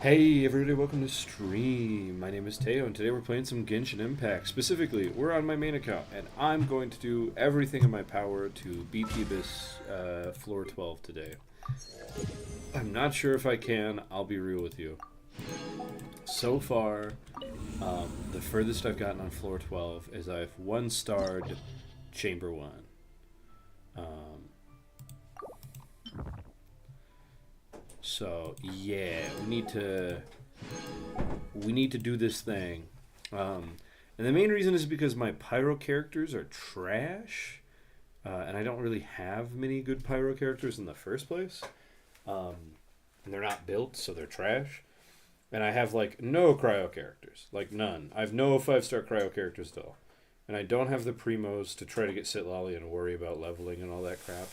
Hey everybody, welcome to stream. My name is Teyo, and today we're playing some Genshin Impact. Specifically, we're on my main account, and I'm going to do everything in my power to beat the Abyss floor 12 today. I'm not sure if I can, I'll be real with you. So far, the furthest I've gotten on floor 12 is I've one-starred Chamber 1. So yeah, we need to do this thing, and the main reason is because my pyro characters are trash, and I don't really have many good pyro characters in the first place, and they're not built, so they're trash. And I have like no cryo characters, like none. I have no 5-star cryo characters still, and I don't have the primos to try to get Sitlali and worry about leveling and all that crap.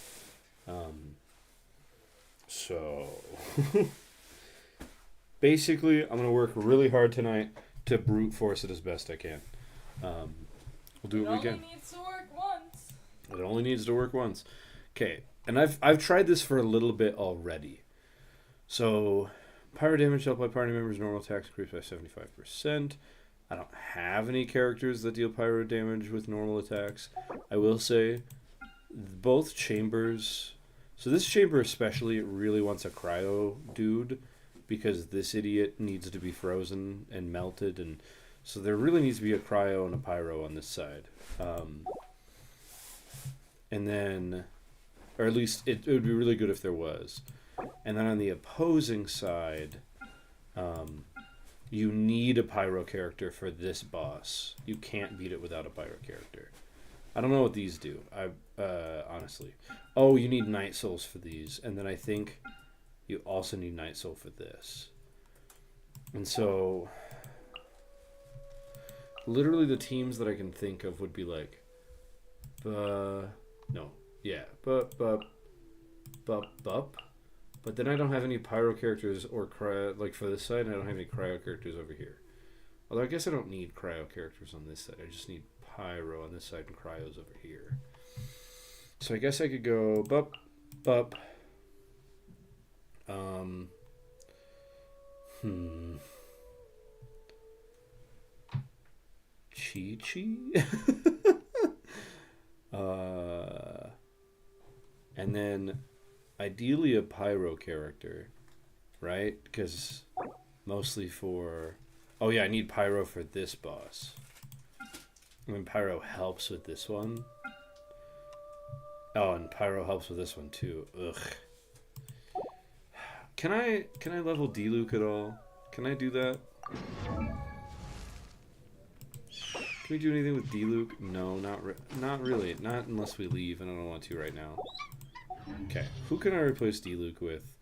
So, basically, I'm going to work really hard tonight to brute force it as best I can. We'll do what we can. It only needs to work once. It only needs to work once. Okay, and I've tried this for a little bit already. So, pyro damage dealt by party members, normal attacks increased by 75%. I don't have any characters that deal pyro damage with normal attacks. I will say, both chambers... So this chamber especially really wants a cryo dude because this idiot needs to be frozen and melted, and so there really needs to be a cryo and a pyro on this side. And then, or at least it would be really good if there was. And then on the opposing side, you need a pyro character for this boss. You can't beat it without a pyro character. I don't know what these do. Honestly. Oh, you need Night Souls for these. And then I think you also need Night Soul for this. And so... literally the teams that I can think of would be like... no. Yeah. But then I don't have any pyro characters or cryo... Like for this side, I don't have any cryo characters over here. Although I guess I don't need cryo characters on this side. I just need pyro on this side and cryos over here. So I guess I could go bup. Chi. And then ideally a pyro character, right? Because mostly for... Oh yeah, I need pyro for this boss. I mean, pyro helps with this one. Oh, and pyro helps with this one too. Ugh. Can I level D-Luke at all? Can I do that? Can we do anything with D-Luke? No, not really. Not unless we leave, and I don't want to right now. Okay, who can I replace D-Luke with?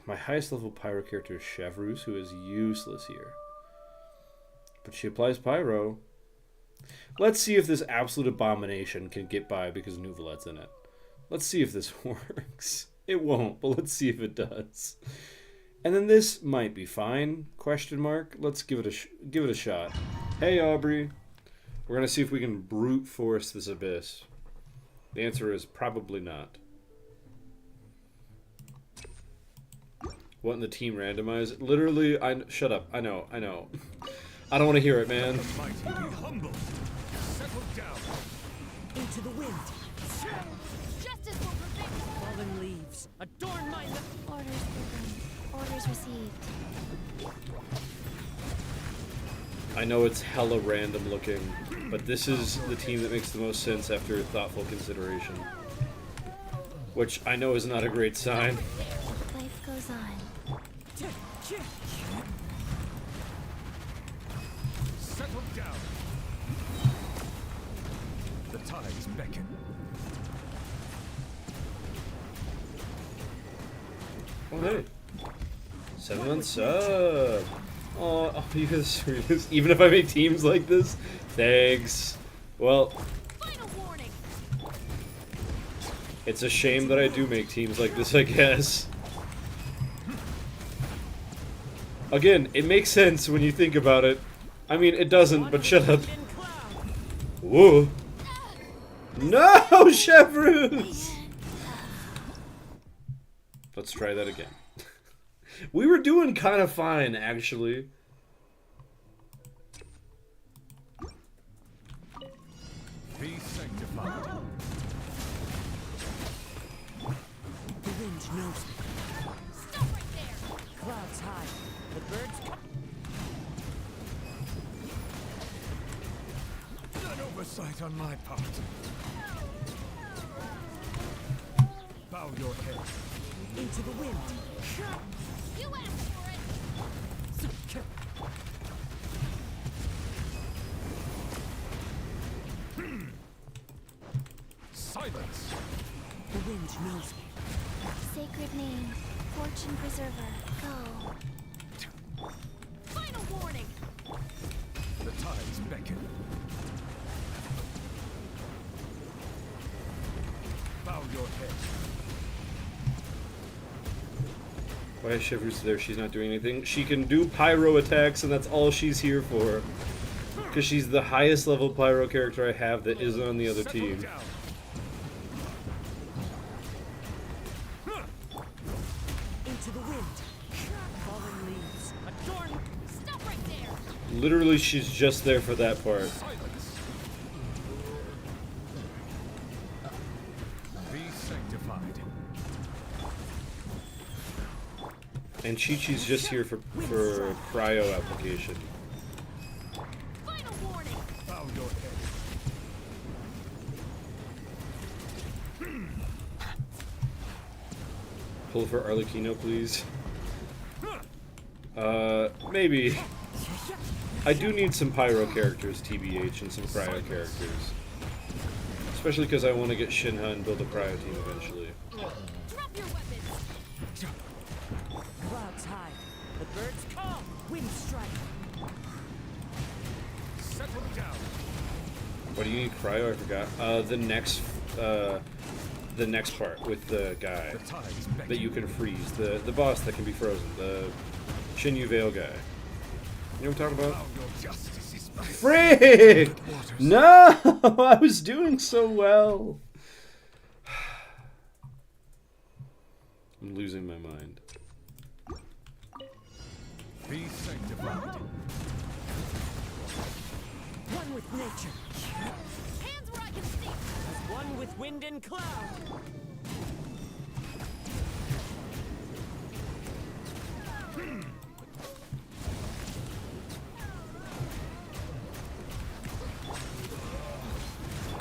My highest level pyro character is Chevreuse, who is useless here. But she applies pyro. Let's see if this absolute abomination can get by because Nuvalet's in it. Let's see if this works. It won't, but let's see if it does. And then this might be fine, question mark. Let's give it a shot. Hey, Aubrey. We're going to see if we can brute force this abyss. The answer is probably not. Wanting the team randomized? Literally, shut up. I know. I don't want to hear it, man. Into the wind. Justice will protect Fallen leaves. Adorn my orders given. Orders received. I know it's hella random looking, but this is the team that makes the most sense after thoughtful consideration. Which I know is not a great sign. Life goes on. Settle down. The tides beckon. Oh, hey. 7 months sub. Oh, you guys are serious? Even if I make teams like this? Thanks. Well, Final warning. it's a shame that I do make teams like this, I guess. Again, it makes sense when you think about it. I mean, it doesn't, but shut up. Whoa. No, Chevreuse! Let's try that again. We were doing kind of fine, actually. Be sanctified. The wind knows me. Stop right there! Clouds high. The birds come. An oversight on my part. Bow your head. Into the wind. You asked for it! Silence. The wind knows me. Sacred name, fortune preserver, go. Final warning! The tides beckon. Bow your head. Why is Shivers there? She's not doing anything. She can do pyro attacks, and that's all she's here for. Because she's the highest level pyro character I have that isn't on the other Settle team. down. Into the wind. Fallen leaves. Adorn. Stop right there! Literally, she's just there for that part. Silence. Be sanctified. And Chi-Chi's just here for cryo application. Final warning! Bow your head. Pull for Arlecchino, please. Maybe. I do need some pyro characters, TBH, and some cryo characters. Especially because I want to get Shinha and build a cryo team eventually. Drop your weapons! Clouds high. The birds come. Wind strike. Settle down. What do you need cryo? I forgot. The next part with the guy The tides beckon. that you can freeze. The boss that can be frozen. The Shinyu Veil guy. You know what I'm talking about? Bow your justice is my Frick! waters. No! I was doing so well. I'm losing my mind. Be sanctified. One with nature. Hands where I can see! As one with wind and cloud.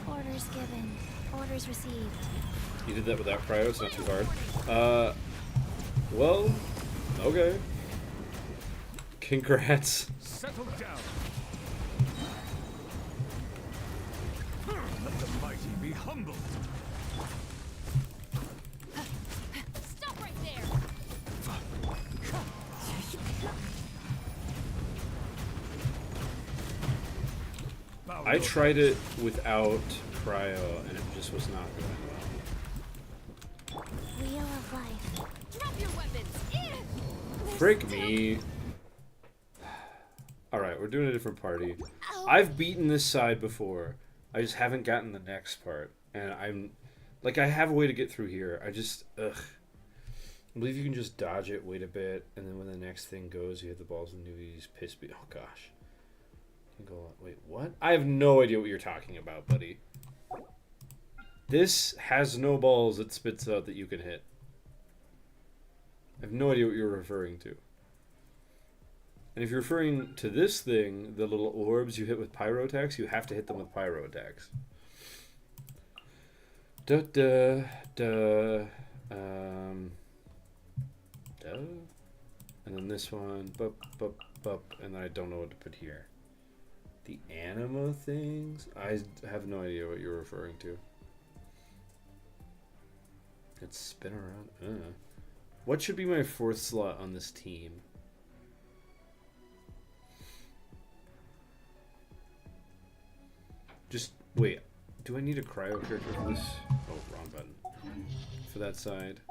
Orders given. Orders received. You did that without cryo, it's not too hard. Well, okay. Congrats. Settle down. Let the mighty be humbled. Stop right there! Bow I your tried it without cryo, and it just was not going well. Wheel of life. Drop your weapons! Frick me. Alright, we're doing a different party. Ow. I've beaten this side before. I just haven't gotten the next part. And I'm... Like, I have a way to get through here. I just... Ugh. I believe you can just dodge it, wait a bit, and then when the next thing goes, you hit the balls and newbies. Piss me. Oh, gosh. You can go... Wait, what? I have no idea what you're talking about, buddy. This has no balls it spits out that you can hit. I have no idea what you're referring to. And if you're referring to this thing, the little orbs you hit with pyro attacks, you have to hit them with pyro attacks. Da da da. Da. And then this one, bup bup bup, and then I don't know what to put here. The anima things? I have no idea what you're referring to. Let's spin around. What should be my fourth slot on this team? Just wait. Do I need a cryo character for this? Oh, wrong button. For that side.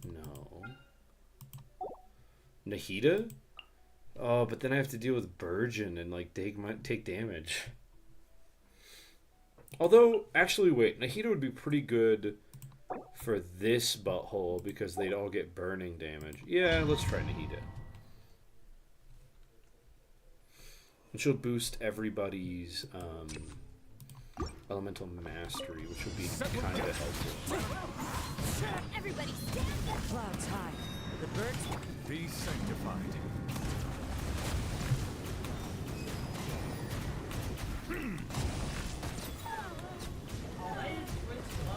No. Nahida? Oh, but then I have to deal with Burgeon and like take damage. Although, actually, wait. Nahida would be pretty good for this butthole because they'd all get burning damage. Yeah, let's try Nahida. And she'll boost everybody's elemental mastery, which would be kind of helpful. Everybody stand. Clouds high. The birds Be sanctified.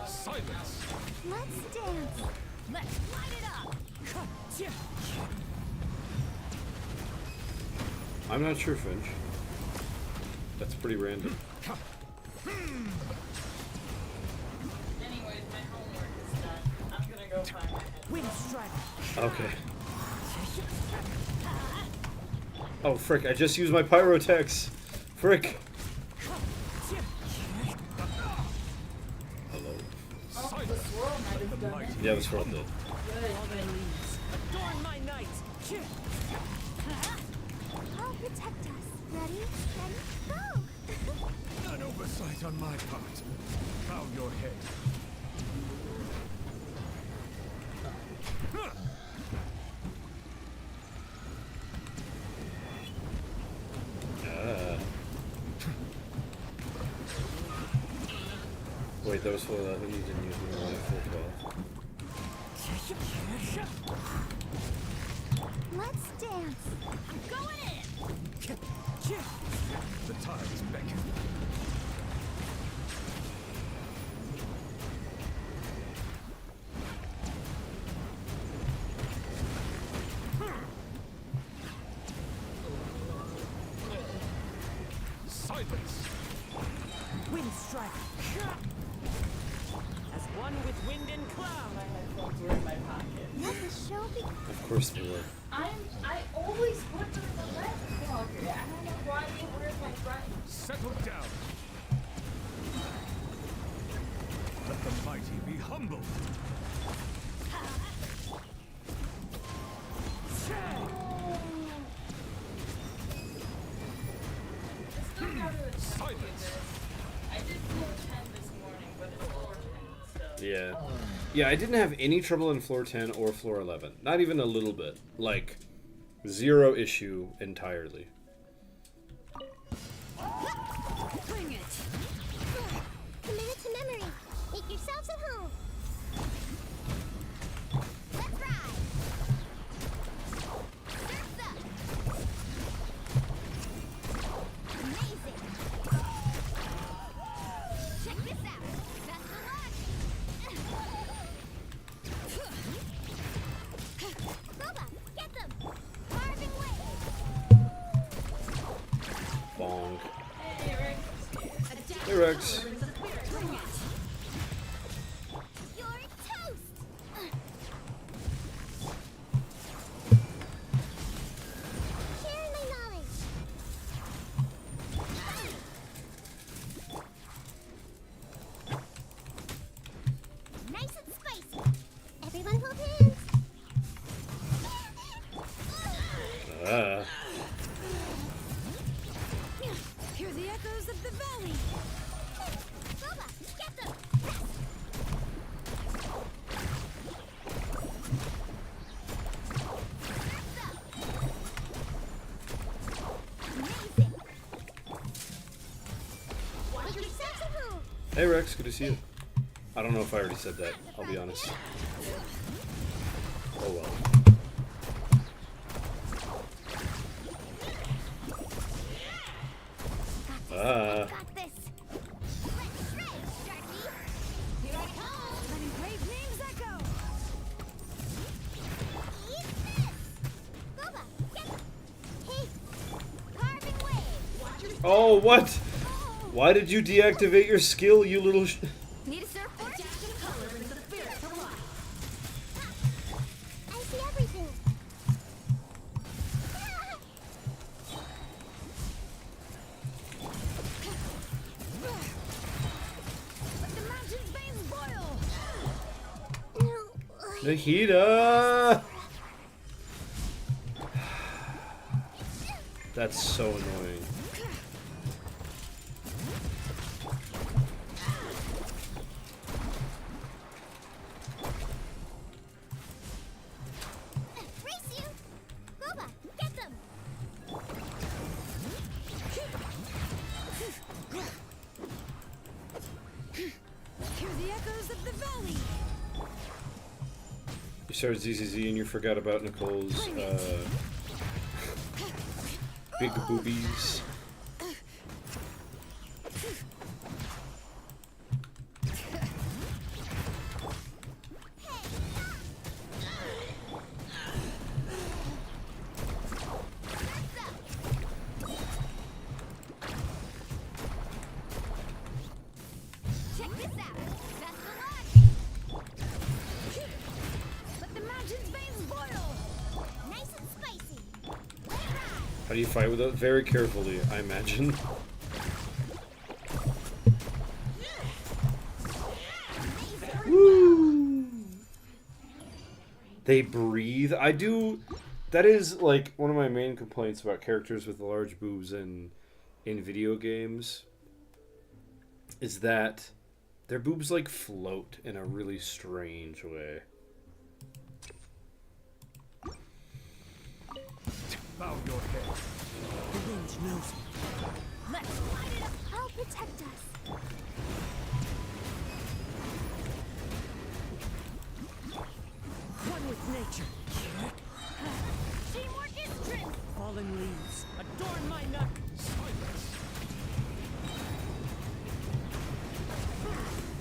Silence. Let's dance. Let's light it up. I'm not sure, Finch. That's pretty random. Anyways, my homework is done. I'm gonna go find my head. wind strike. Okay. Oh, frick, I just used my Pyrotex. Frick. Hello. Oh, the swirl might have done it. Yeah, this world did. Fallen leaves. Adorn my night. I'll protect us. Ready, go. An oversight on my part. Bow your head. Wait, that was full 11. You didn't use me on full 12. Let's dance. I'm going in. The tides beckon. Silence. Wind strike. As one with wind and cloud. My headphones were in my pocket. Let the show begin. Of course they were. I always put them in the left pocket. I don't know why they were in my right. Settle down. Let the mighty be humbled. I still got to attempt Silence. this. I did floor 10 this morning, but it's floor 10, so. Yeah. Yeah, I didn't have any trouble in floor 10 or floor 11. Not even a little bit. Like, zero issue entirely. Bring it. Commit it to memory. Make yourselves at home. Let's ride. Surf's up. Amazing. Check this out. Best of luck. Boba, get them. Carving way. Bong. Hey, Rex. Hey, Rex. Bring it. You're toast. Sharing my knowledge. Nice and spicy. Everyone hold hands. Ah. Hear the echoes of the valley. Boba, get them. Amazing. Watch yourselves at home. Hey, Rex. Good to see you. I don't know if I already said that. I'll be honest. Oh, well. Got this. Let's shred, Sharky. Here I come. Letting brave names echo. Eat this. Boba, get them. Hey, carving wave. Watch your Oh, what? Why did you deactivate your skill, you little Need a surfboard? I see everything. Let the mountain's veins boil. No. Nahida! That's so annoying. the echoes of the valley. You started ZZZ and you forgot about Nicole's big boobies. Check this out. Best of luck. Let the mountain's veins boil. Nice and spicy. Let it ride. How do you fight with it? Very carefully, I imagine. Woo! They breathe. I do. That is like one of my main complaints about characters with large boobs in video games. Is that their boobs like float in a really strange way. Bow your head. The wind knows me. Let's light it up. I'll protect us. One with nature. Teamwork is strength. Fallen leaves. Adorn my night. Silence.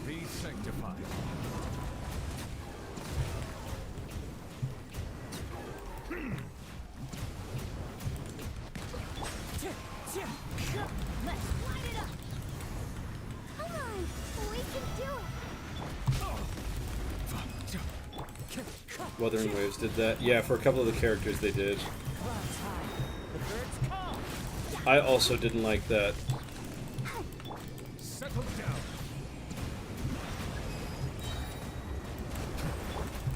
Be sanctified. Let's light it up. Come on. We can do it. Wuthering Waves did that. Yeah, for a couple of the characters they did. Clouds high. The birds call. I also didn't like that. Settle down.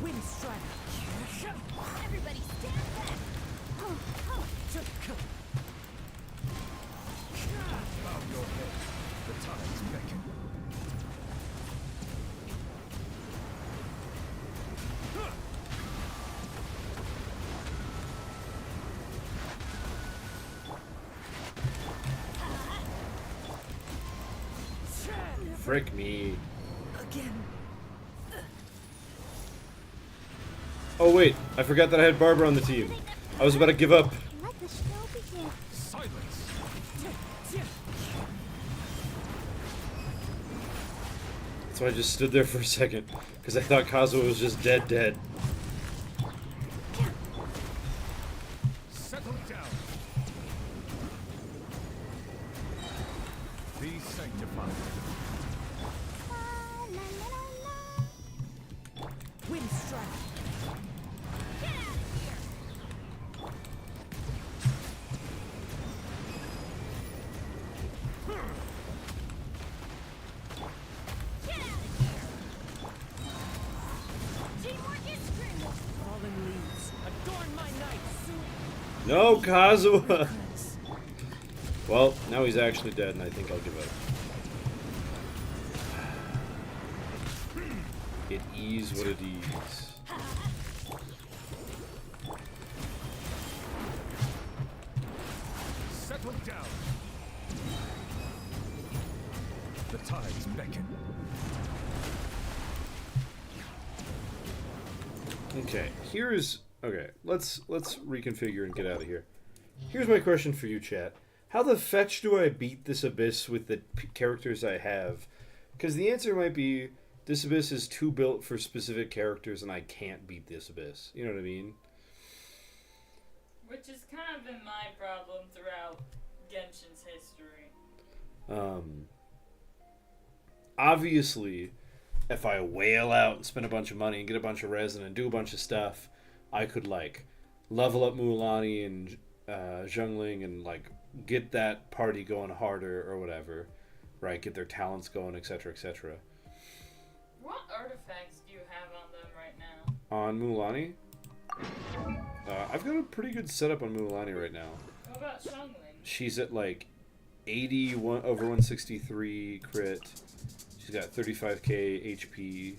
Wind strike. Everybody stand back. Oh, oh. Bow your head. The tides beckon. Frick me. Again. Oh wait, I forgot that I had Barbara on the team. I was about to give up. Let the show begin. Silence. So I just stood there for a second because I thought Kazuo was just dead. Settle down. Be sanctified. La, la, la, la, la. Wind strike. Get out of here. Get out of here. Teamwork is strength. Fallen leaves. Adorn my night. No, Kazuo! Well, now he's actually dead and I think I'll give up. It is what it is. Settle down. The tides beckon. Okay, let's reconfigure and get out of here. Here's my question for you, chat. How the fetch do I beat this abyss with the characters I have? Because the answer might be, this abyss is too built for specific characters and I can't beat this abyss. You know what I mean? Which has kind of been my problem throughout Genshin's history. Obviously, if I whale out and spend a bunch of money and get a bunch of resin and do a bunch of stuff, I could, like, level up Mulan and Zhongling and, like, get that party going harder or whatever, right? Get their talents going, etc., etc. What artifacts do you have on them right now? On Mulan, I've got a pretty good setup on Mulan right now. What about Xiangling? She's at, like, 81 over 163 crit. She's got 35k HP.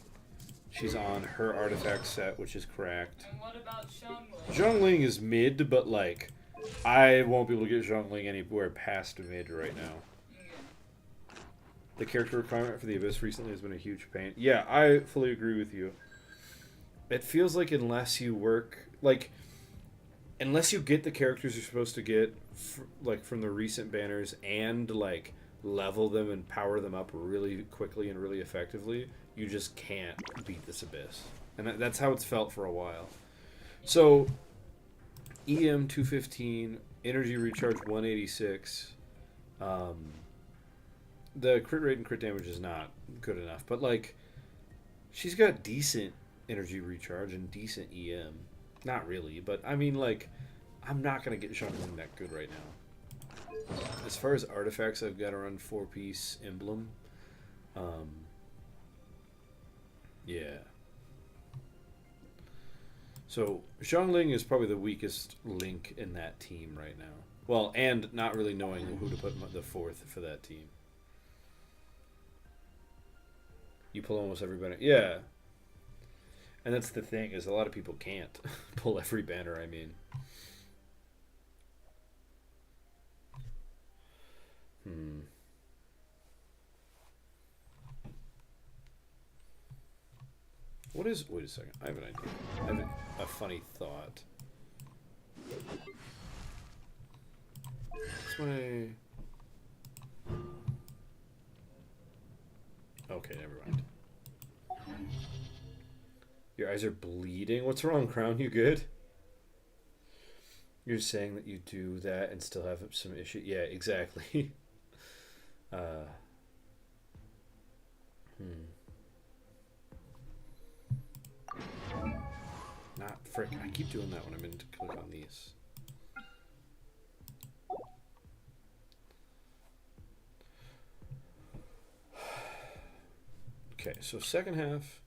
She's on her artifact set, which is cracked. And what about Xiangling? Zhongling is mid, but, like, I won't be able to get Zhongling anywhere past mid right now. The character requirement for the Abyss recently has been a huge pain. Yeah, I fully agree with you. It feels like unless you work, like, unless you get the characters you're supposed to get, like, from the recent banners and, like, level them and power them up really quickly and really effectively, you just can't beat this Abyss. And that's how it's felt for a while. So, EM 215, energy recharge 186. The crit rate and crit damage is not good enough, but like, she's got decent energy recharge and decent EM. Not really, but I mean, like, I'm not gonna get Xiangling that good right now. As far as artifacts, I've got her on 4-piece emblem. Yeah. So Xiangling is probably the weakest link in that team right now. Well, and not really knowing who to put the fourth for that team. You pull almost every banner. Yeah. And that's the thing, is a lot of people can't pull every banner, I mean. What is... Wait a second. I have an idea. I have a funny thought. What's my... Okay, never mind. Your eyes are bleeding? What's wrong, Crown? You good? You're saying that you do that and still have some issue? Yeah, exactly. Not frick. I keep doing that when I meant to click on these. Okay, so second half.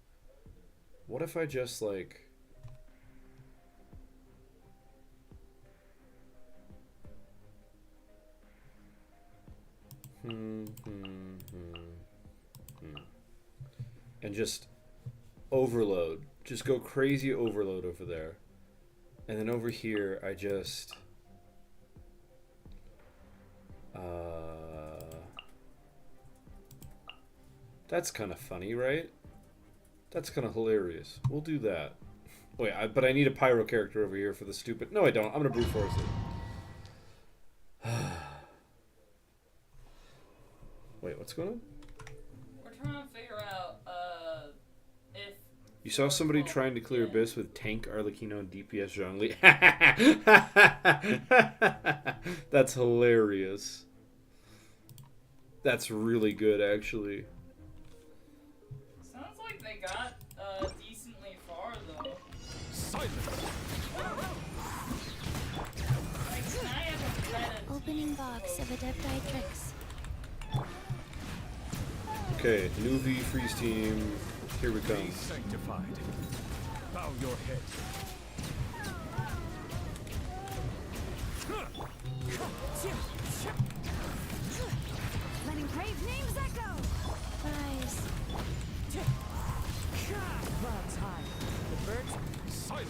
What if I just like... And just overload. Just go crazy overload over there. And then over here, I just... That's kind of funny, right? That's kind of hilarious. We'll do that. Wait, but I need a pyro character over here for the stupid... No, I don't. I'm going to brute force it. Wait, what's going on? We're trying to figure out if... You saw somebody trying to clear Abyss with Tank, Arlecchino, and DPS Zhongli. That's hilarious. That's really good, actually. Sounds like they got decently far though. Silence! Like, can I have a credit? Opening box of Adepti tricks. Okay, Nuvi Freeze Team. Here we come. Be sanctified. Bow your head. Let engraved names echo. Rise. Clouds high. The birds. Silence!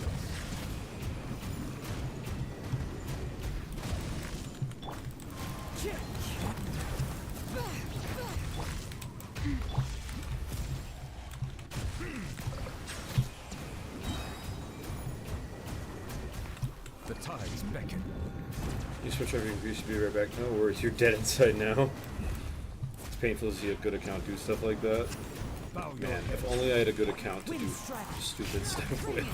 The tides beckon. You switch over and you should be right back. No worries, you're dead inside now. It's painful to see a good account do stuff like that. Bow your Man, head. if only I had a good account to do stupid stuff with.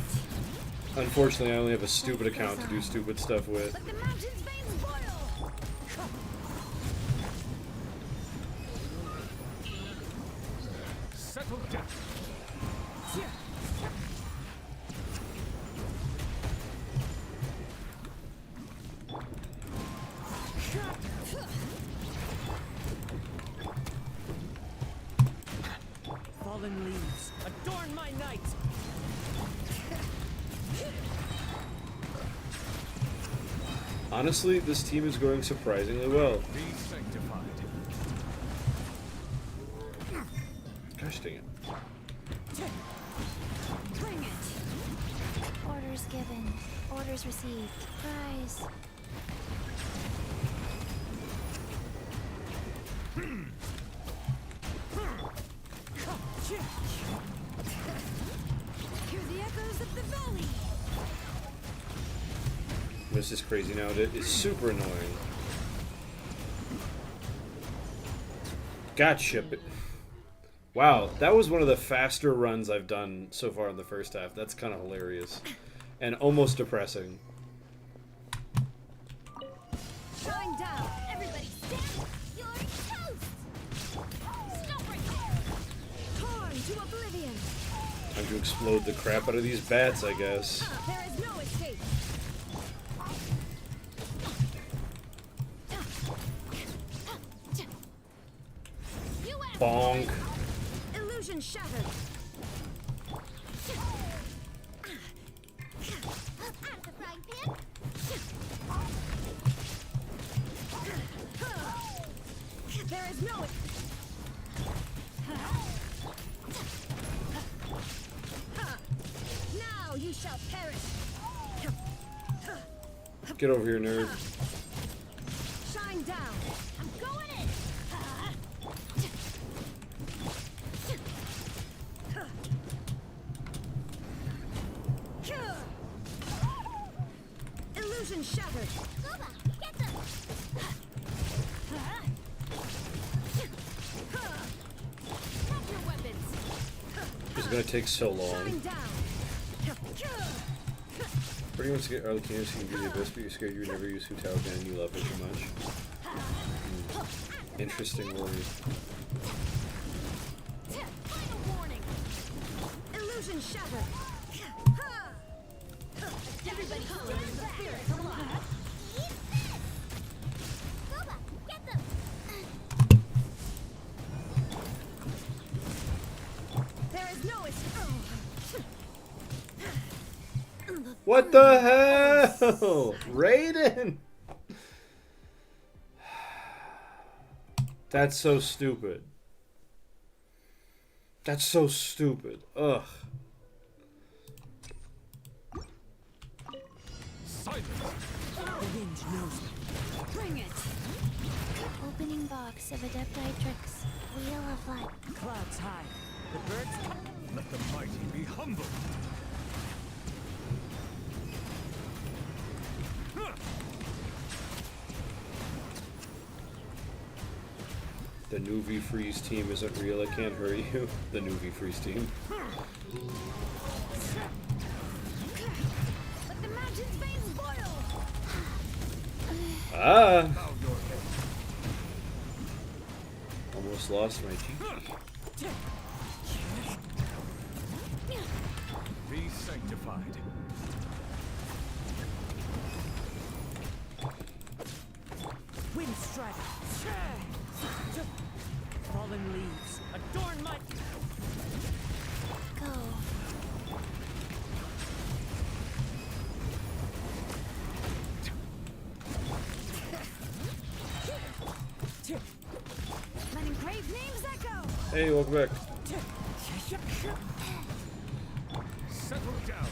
Unfortunately, I only have a stupid account to do stupid stuff with. Let the mountain's veins boil. Settle down. Fallen leaves. Adorn my night. Honestly, this team is going surprisingly well. Be sanctified. Gosh dang it. Bring it. Orders given. Orders received. Rise. Hear the echoes of the valley. This is crazy now. It is super annoying. Gotcha. Wow, that was one of the faster runs I've done so far in the first half. That's kind of hilarious. And almost depressing. Shine down. Everybody stand. You're toast. Stop right there. Torn to oblivion. Time to explode the crap out of these bats, I guess. There is no escape. You asked Bonk. illusion shattered. Out of the frying pan. There is no. Now you shall perish. Get over here, nerd. Shine down. I'm going in. Illusion shattered. Get them. Drop your weapons. It's gonna take so Shine long. down. Pretty much get Arlequina so you can do the abyss, but you're scared you would never use Hutao again and you love her too much. Interesting worry. Final warning. Illusion shattered. Everybody stand back. Eat this. Goba, get them. There is no escape. What the hell? Raiden! That's so stupid. That's so stupid. Ugh. Silence! The wind knows me. Bring it. Opening box of Adepti Tricks. Wheel of Life. Clouds high. The birds come. Let the mighty be humble. The new V-Freeze team isn't real. I can't hurt you. The new V-Freeze team. Let the mountain's veins boil. Ah! Bow your head. Almost lost my G. Be sanctified. Wind strike. Fallen leaves. Adorn my. Go. Let engraved names echo. Hey, welcome back. Settle down.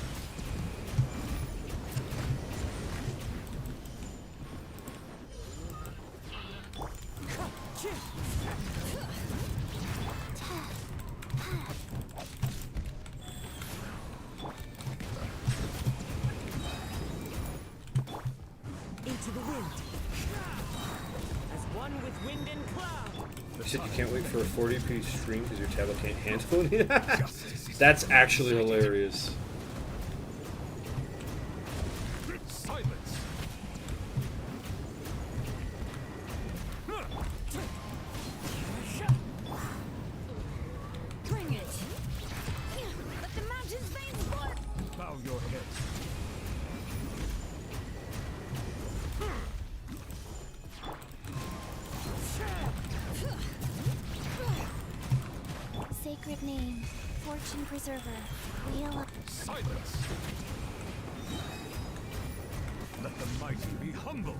Into the wind. As one with wind and cloud. You said you can't wait for a 40p stream because your tablet can't handle it? That's actually hilarious. Silence. Bring it. Let the mountain's veins boil. Bow your head. Sacred name. Fortune preserver. Wheel of... Silence. Let the mighty be humble.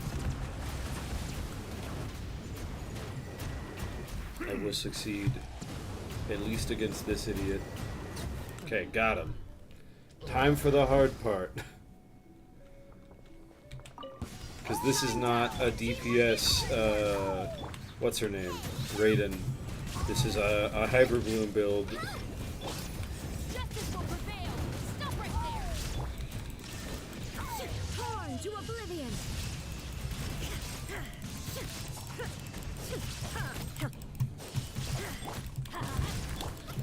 I will succeed. At least against this idiot. Okay, got him. Time for the hard part. Because this is not a DPS, what's her name? Raiden. This is a Hyper Bloom build. Justice will prevail. Stop right there. Torn to oblivion.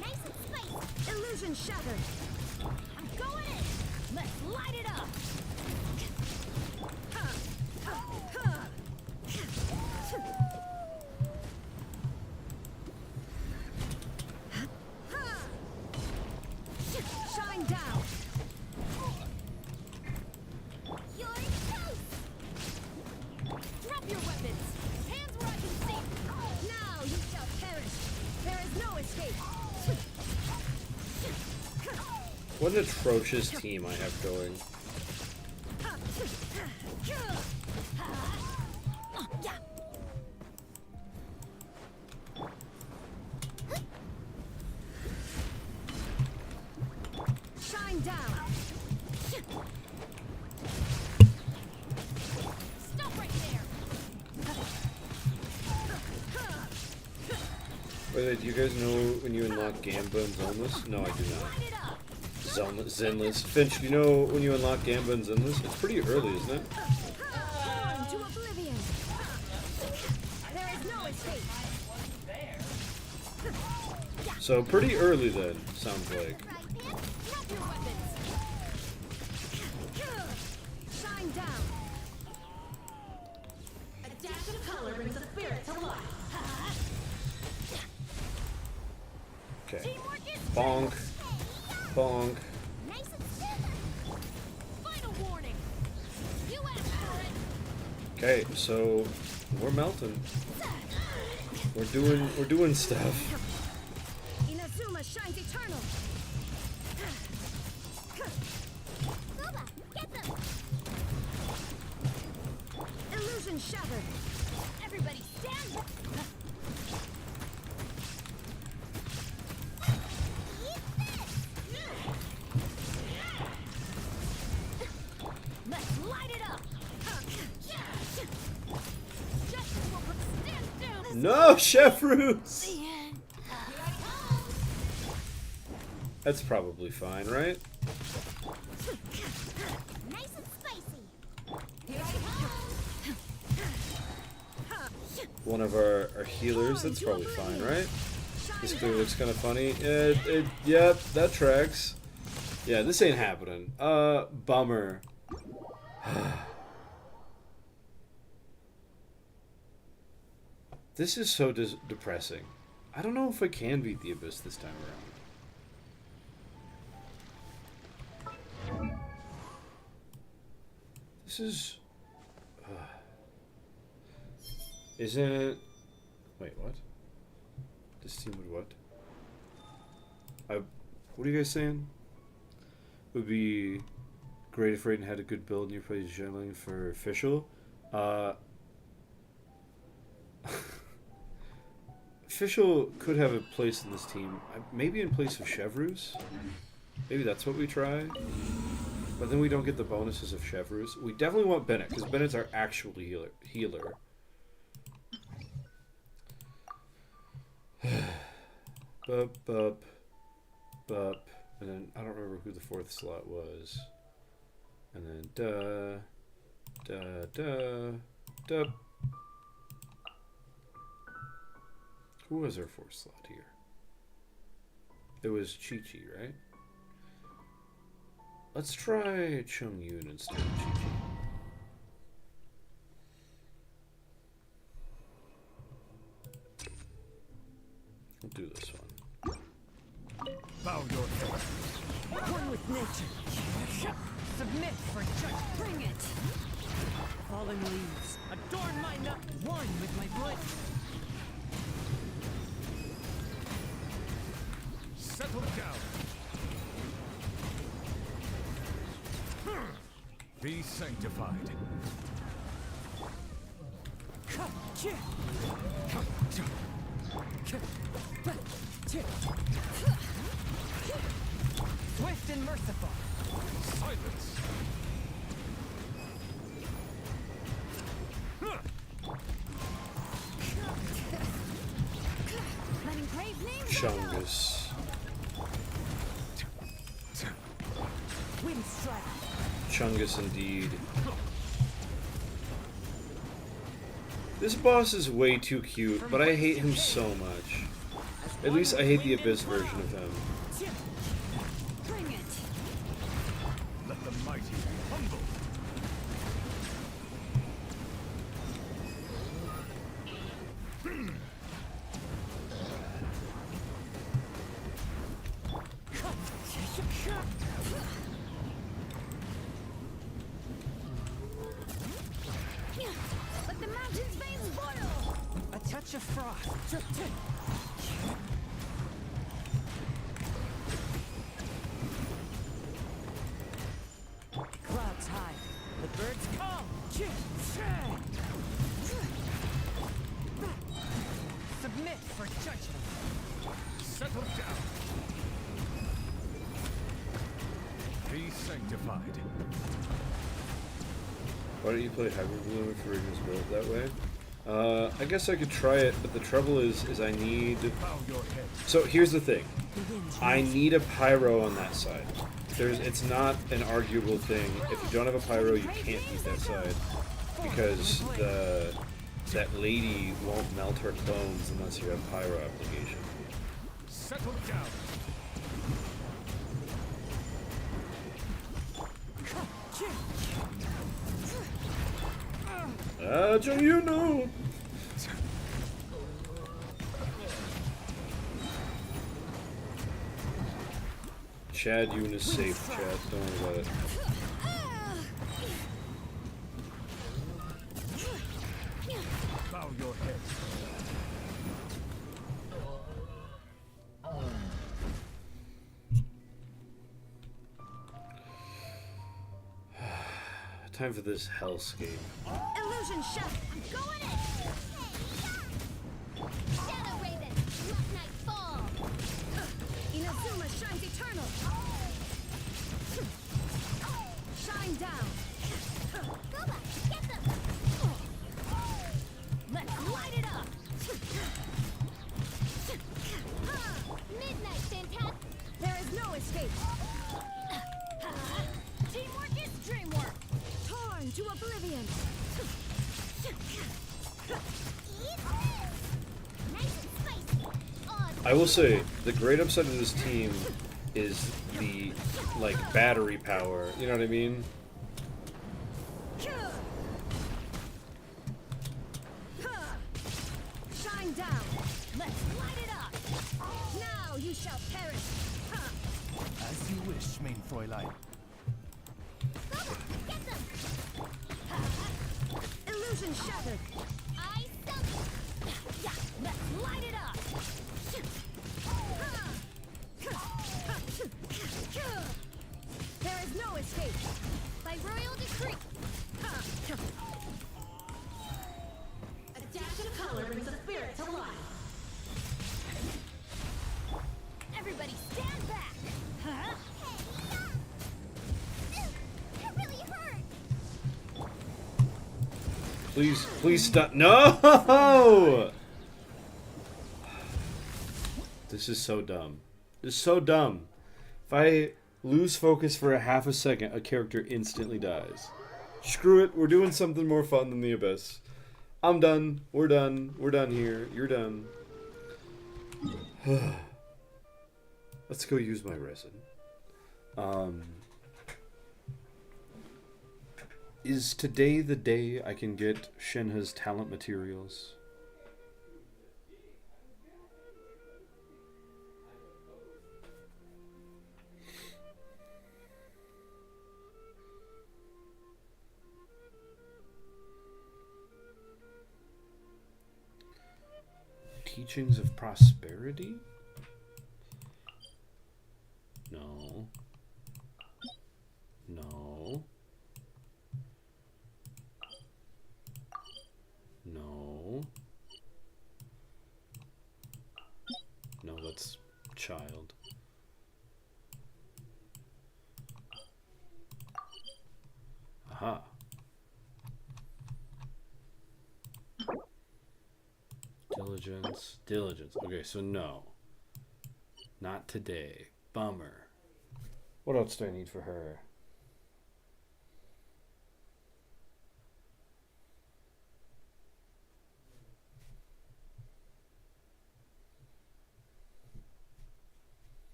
Nice and spicy. Illusion shattered. I'm going in. Let's light it up. Shine down. You're toast. Drop your weapons. Hands where I can see. Now you shall perish. There is no escape. What an atrocious team I have going. Yeah. Shine down. Stop right there. Wait, do you guys know when you unlock Gamba and Zoneless? No, I do not. Light it up. Zenless. Finch, do you know when you unlock Gamba and Zenless? It's pretty early, isn't it? Torn to oblivion. There is no escape. Wasn't there. So pretty early then, sounds like. Right, pants. Drop your weapons. Shine down. A dash of color brings a spirit to life. Okay. Teamwork is Bonk. Bonk. nice and still. Final warning. You asked for it. Okay, so we're melting. We're doing stuff. Inazuma shines eternal. Goba, get them. Illusion shattered. Everybody stand. Let's light it up. Justice will stand down. No, Chef Roots! The end. That's probably fine, right? Nice and spicy. One of our healers, that's probably fine, right? This clearly looks kind of funny. Yep, that tracks. Yeah, this ain't happening. Bummer. This is so depressing. I don't know if I can beat the Abyss this time around. This is... Isn't it... Wait, what? This team would what? What are you guys saying? Would be great if Raiden had a good build and you played jungling for official. Official could have a place in this team. Maybe in place of Chevreuse. Maybe that's what we try. But then we don't get the bonuses of Chevreuse. We definitely want Bennett, because Bennett's our actual healer. Bup, bup, bup. And then I don't remember who the fourth slot was. And then dup. Who was our fourth slot here? It was Chi-Chi, right? Let's try Chung Yun instead of Chi-Chi. We'll do this one. Bow your head. One with nature. Submit for judge. Bring it. Fallen leaves. Adorn my nut. One with my blood. Settle down. Be sanctified. Swift and merciful. Silence. Letting Chungus. Wind strike. Chungus indeed. This boss is way too cute, but I hate him so much. At least I hate the Abyss version of him. Bring it. Let the mighty be humble. Let the mountain's veins boil! A touch of frost. Clouds high. The birds come. Submit for judgment. Settle down. Be sanctified. Why don't you play Hyperbloom if Rega's build that way? I guess I could try it, but the trouble is I need... Bow your head. So here's the thing. The wind's I need a pyro on that side. It's not an arguable thing. If you don't have a pyro, you can't beat that side. Because that lady won't melt her clones unless you have pyro application. Settle down. You know. Chad Yoon is safe, Chad. Don't worry about it. Bow your head. Time for this hellscape. Illusion shot! I'm going in! Shadow Raven! Rock Knight fall! Inazuma shines eternal! Shine down! Goba, get them! Let's light it up! Midnight, fantastic! There is no escape! Teamwork is dreamwork! Torn to oblivion! Nice and spicy! I will say, the great upside of this team is the, like, battery power. You know what I mean? Shine down! Let's light it up! Now you shall perish! As you wish, main Fräulein. Get them! Illusion shattered! I stop! Yeah, let's light it up! There is no escape! By royal decree! A dash of color brings the spirit to life! Everybody stand back! Huh? That really hurt! Please stop. No! This is so dumb. This is so dumb. If I lose focus for a half a second, a character instantly dies. Screw it. We're doing something more fun than the Abyss. I'm done. We're done. We're done here. You're done. Let's go use my resin. Is today the day I can get Shenhe's talent materials? Teachings of prosperity? No. No. No. No, that's child. Aha. Diligence. Diligence. Okay, so no. Not today. Bummer. What else do I need for her?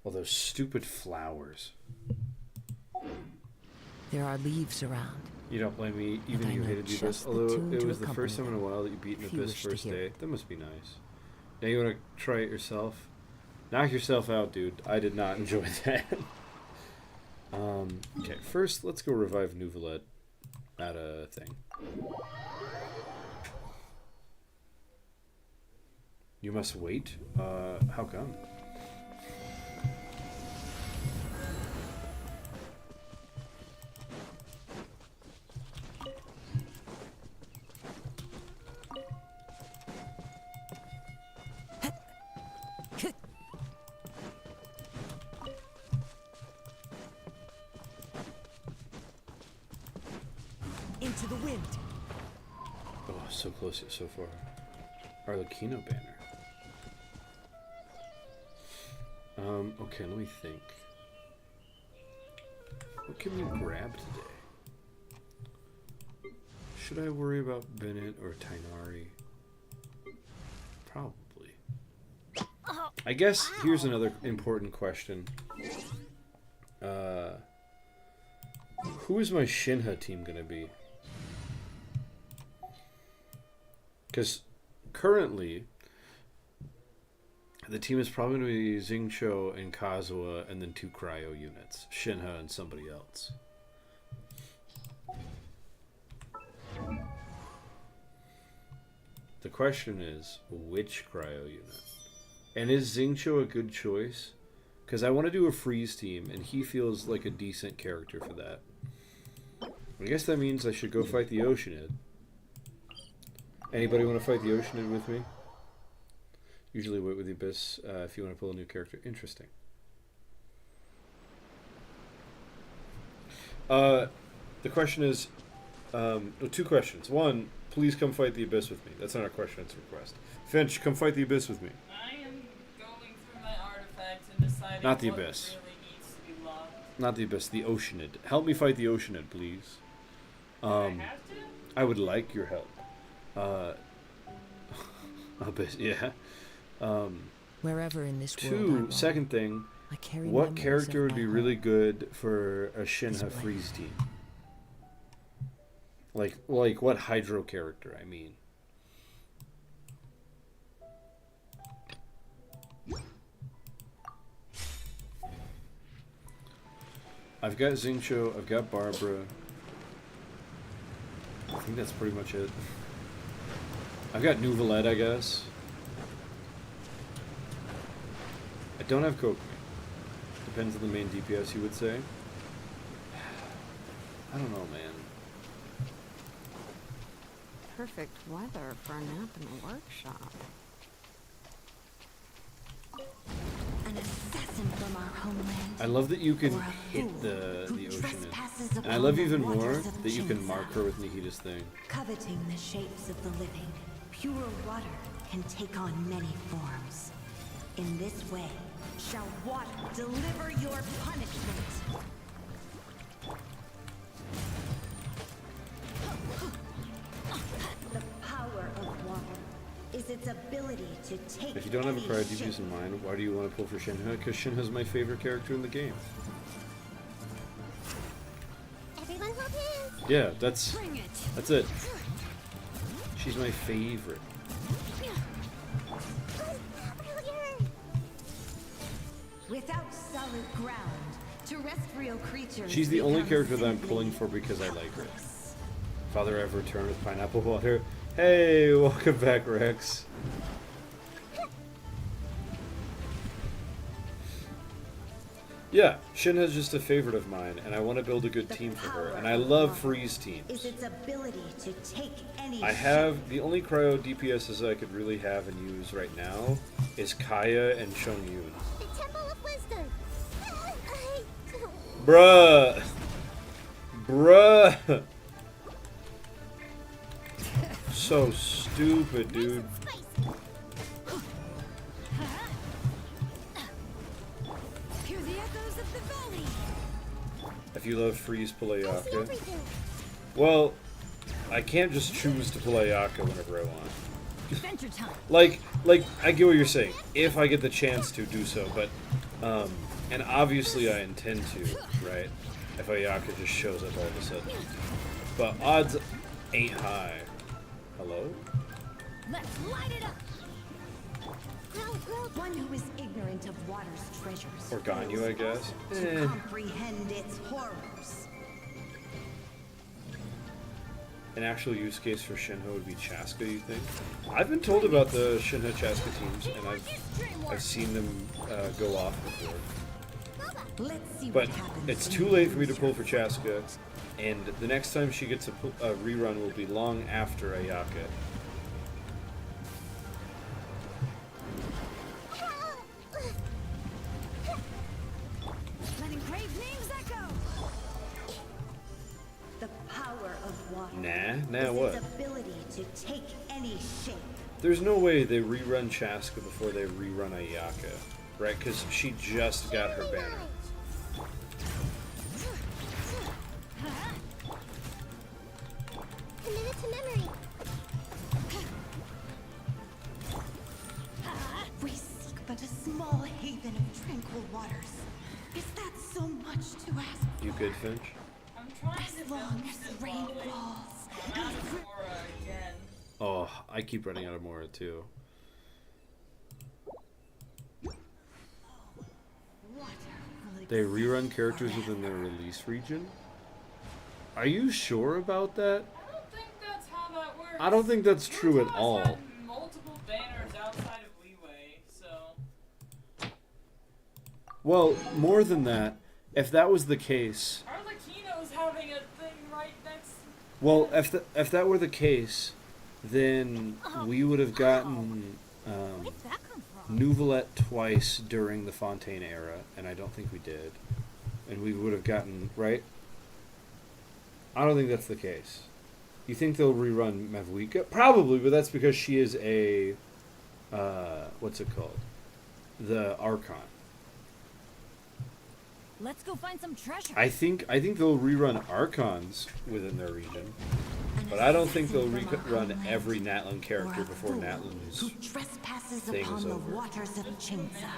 Well, those stupid flowers. There are leaves around. You don't blame me, And even I you know hated the just Abyss. the Although tune it to was the first time in a accompany while that you beat an if you Abyss wish to first hear day. it. That must be nice. Now you want to try it yourself? Knock yourself out, dude. I did not enjoy that. Okay, first let's go revive Nuvalet at a thing. You must wait? How come? Into the wind. Oh, so close yet so far. Arlecchino banner. Okay, let me think. What can we grab today? Should I worry about Bennett or Tainari? Probably. I guess here's another important question. Who is my Shinha team gonna be? Because currently, the team is probably going to be Xingqiu and Kazuha and then 2 cryo units. Shinha and somebody else. The question is, which cryo unit? And is Xingqiu a good choice? Because I want to do a freeze team, and he feels like a decent character for that. I guess that means I should go fight the Oceanid. Anybody want to fight the Oceanid with me? Usually wait with the Abyss if you want to pull a new character. Interesting. The question is... 2 questions. 1, please come fight the Abyss with me. That's not a question, it's a request. Finch, come fight the Abyss with me. I am going through my artifacts and deciding Not the what Abyss. really needs to be locked. Not the Abyss, the Oceanid. Help me fight the Oceanid, please. Do I have to? I would like your help. Abyss, yeah. Wherever in this world I 2, roam, second thing, I carry what memories character of would my be really home. good for a Shinha Display. freeze team? Like what Hydro character, I mean. I've got Xingqiu, I've got Barbara. I think that's pretty much it. I've got Nuvalet, I guess. I don't have Kokomi. Depends on the main DPS, you would say. I don't know, man. Perfect weather for a nap in the workshop. An assassin from our homeland. I love that you can Or a hit fool the who Oceanid. trespasses And I upon love the even more waters of that you can Jinza. mark her with Nikita's thing. Coveting the shapes of the living, pure water can take on many forms. In this way, shall water deliver your punishment. The power of water is its ability to take If you don't have a any cryo shape. DPS in mind, why do you want to pull for Shinha? Because Shinha's my favorite character in the game. Everyone hold hands. Yeah, that's Bring it. it. She's my favorite. Without solid ground, terrestrial creatures. She's the only become character that I'm simply pulling for because I like her. helpless. Father ever returned with pineapple water. Hey, welcome back, Rex. Yeah, Shinha's just a favorite of mine, and I want to build a good The team for her. power And I of love water freeze Is teams. its ability to take any I shape. have the only cryo DPSs I could really have and use right now is Kaya and Chongyun. The Temple of Wisdom. Bruh! Bruh! So stupid, dude. Spicy. Box of the valley. If you love freeze, pull I see Ayaka. everything. Well, I can't just choose to pull Ayaka whenever I want. Adventure time. Like, I get what you're saying. If I get the chance to do so, but, and obviously I intend to, right? If Ayaka just shows up all of a sudden. But odds ain't high. Hello? Let's light it up. One who is ignorant of water's treasures. Or Ganyu, I guess. To comprehend its horrors. An actual use case for Shinho would be Chaska, you think? I've been told about the Shinho Chaska teams, and I've seen them go off before. Let's see But what happens. it's when too you late for me to lose pull your for Chaska, and the next time she gets a rerun will be long after Ayaka. Letting Crave names echo. The power of water. Nah, is what? its ability to take any shape. There's no way they rerun Chaska before they rerun Ayaka, right? Because she just got her banner. Commit it to memory. We seek but a small haven of tranquil waters. Is that so much to ask? You good, Finch? I'm trying to As long finish as this the rain level. falls. I'm out of Aura again. Oh, I keep running out of Mora too. Water will They rerun exist characters forever. within their release region? Are you sure about that? I don't think that's how that works. I don't think that's true at Naruto has all. had multiple banners outside of Leeway, so Well, more than that, if that was the case, Arlecchino's having a thing right next. well, if that were the case, then we would have gotten Where'd that come from? Nouvelette twice during the Fontaine era, and I don't think we did. And we would have gotten, right? I don't think that's the case. You think they'll rerun Mavuika? Probably, but that's because she is a, what's it called? The Archon. Let's go find some treasure. I think they'll rerun Archons within their region, but I don't think they'll rerun every Natlan character before Who Natlan's. trespasses thing is upon the over. waters of Chinza.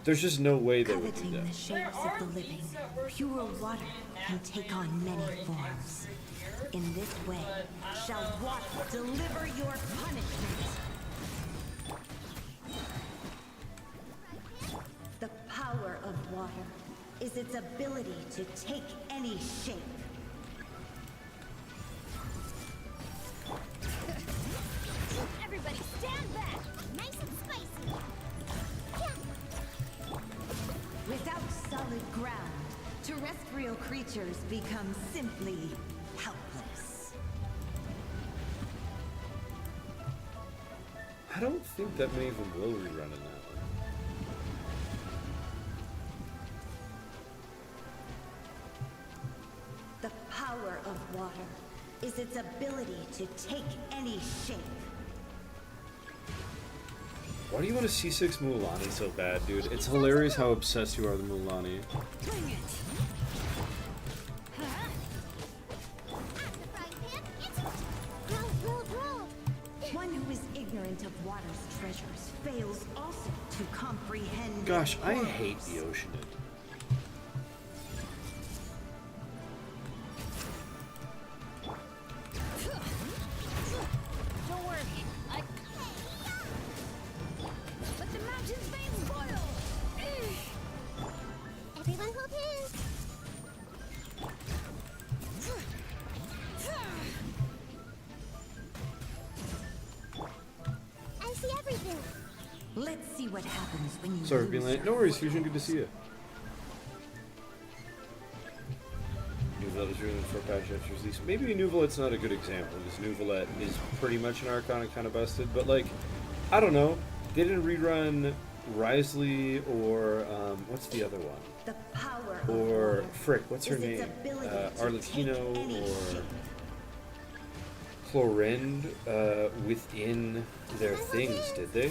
There's just no way they would do Coveting the that. shapes of the living, pure water can take on many forms. In this way, shall water deliver your punishment. The power of water is its ability to take any shape. Everybody stand back. Nice and spicy. Without solid ground, terrestrial creatures become simply helpless. I don't think that many of them will rerun in that one. The power of water is its ability to take any shape. Why do you want to C6 Mulan so bad, dude? It's hilarious how obsessed you are with Mulan. Bring it. At the frying pan, it's roll. One who is ignorant of water's treasures fails also to comprehend. Gosh, its I horrors. hate the ocean. Don't worry. Let the mountain's veins boil. Everyone hold hands. I see everything. Let's see what happens when you Sorry for being lose late. your No worries, fortune. Fusion. Good to see you. Nouvelette is ruined for patch after release. Maybe Nouvelette's not a good example because Nouvelette is pretty much an Archon and kind of busted. But like, I don't know. They didn't rerun Risley or what's the other one? The power Or of water frick, what's her is its name? ability to Arlecchino take any or shape. Clorinde within their things, did they?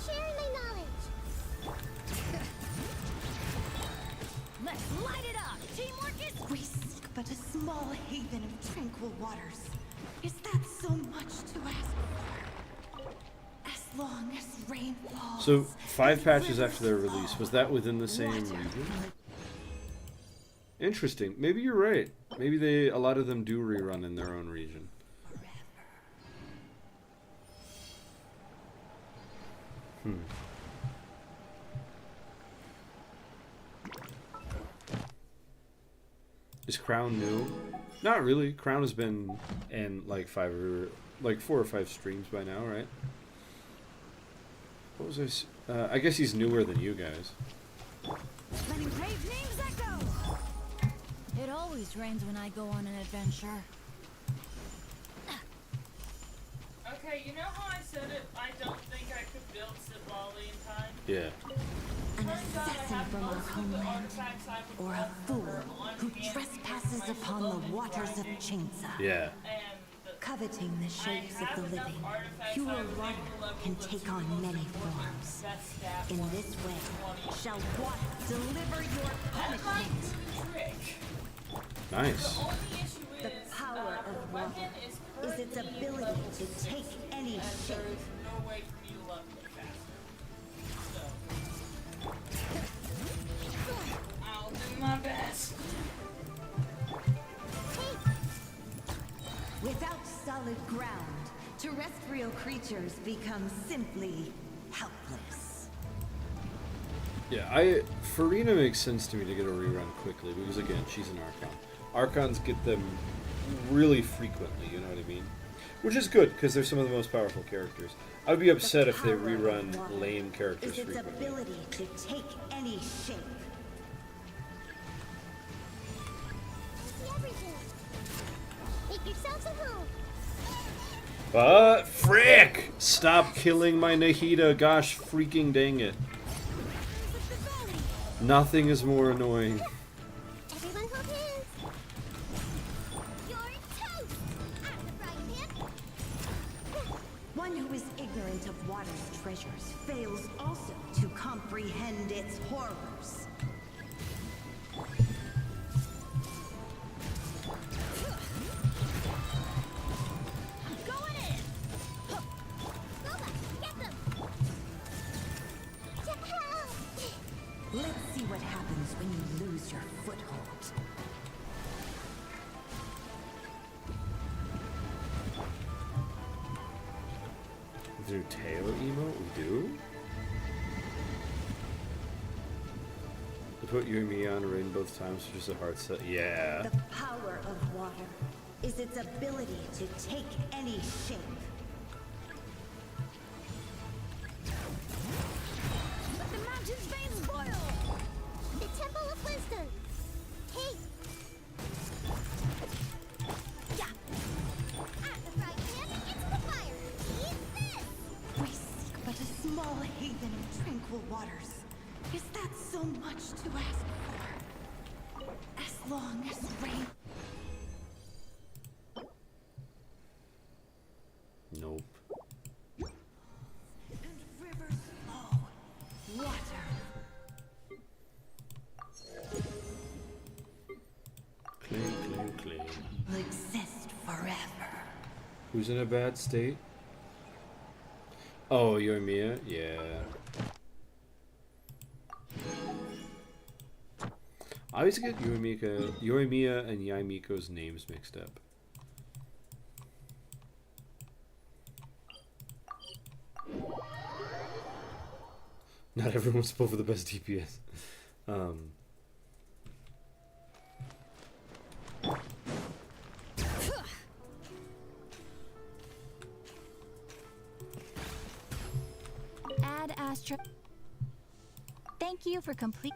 Sharing my knowledge. small haven of tranquil waters. Is that so much to ask for? As long as rain falls. So 5 and patches rivers after their flow, release, was that within the same water region? will Interesting. Maybe you're right. Maybe a lot of them do rerun in their own region. Is Crown new? Not really. Crown has been in like 4 or 5 streams by now, right? What was I guess he's newer than you guys. Letting brave names echo! It always rains when I go on an adventure. Okay, you know how I said it? I don't think I could build Sibali in time. Yeah. an Turns out I assassin have from our most of the homeland, artifacts I would or a want fool for on who hand trespasses because my upon the development waters of grinding, Chainsa. Yeah. and the Coveting the shapes I of have the enough living, artifacts pure I would water make the level can the take two on most many important forms. best stat In ones this way, 20. shall water deliver your That might punishment. do the trick. Nice. The only issue The is power her of weapon water is is its currently ability level to 60, take any and shape. there is no way for me to level it faster. So I'll do my best. Without solid ground, terrestrial creatures become simply helpless. Yeah, Farina makes sense to me to get a rerun quickly because again, she's an Archon. Archons get them really frequently, you know what I mean? Which is good because they're some of the most powerful characters. I'd be upset if they Power of rerun water lame characters is its frequently. ability to take any shape. See everything. Make yourselves a home. Frick! Stop killing my Nahida, gosh freaking dang it. Nothing is more annoying. Everyone hold hands. You're toast. At the frying pan. One who is ignorant of water's treasures fails also to comprehend its horrors. Going in. Lola, get them. Let's see what happens when you lose your foothold. Through Teyo emote? We do? We put you and me on rain both times, so just a hard set. Yeah. The power of water is its ability to take any shape. Let the mountain's veins boil. The Temple of Wisdom. Hey. Yeah. At the frying pan, into the fire. Eat this. We seek but a small haven of tranquil waters. Is that so much to ask for? As long as rain... Nope. and rivers flow. Water. Clean. Will exist forever. Who's in a bad state? Oh, Yoimiya? Yeah. I always get Yoimiya and Yaimiko's names mixed up. Not everyone's pulled for the best DPS. Add Astra. Thank you for complete.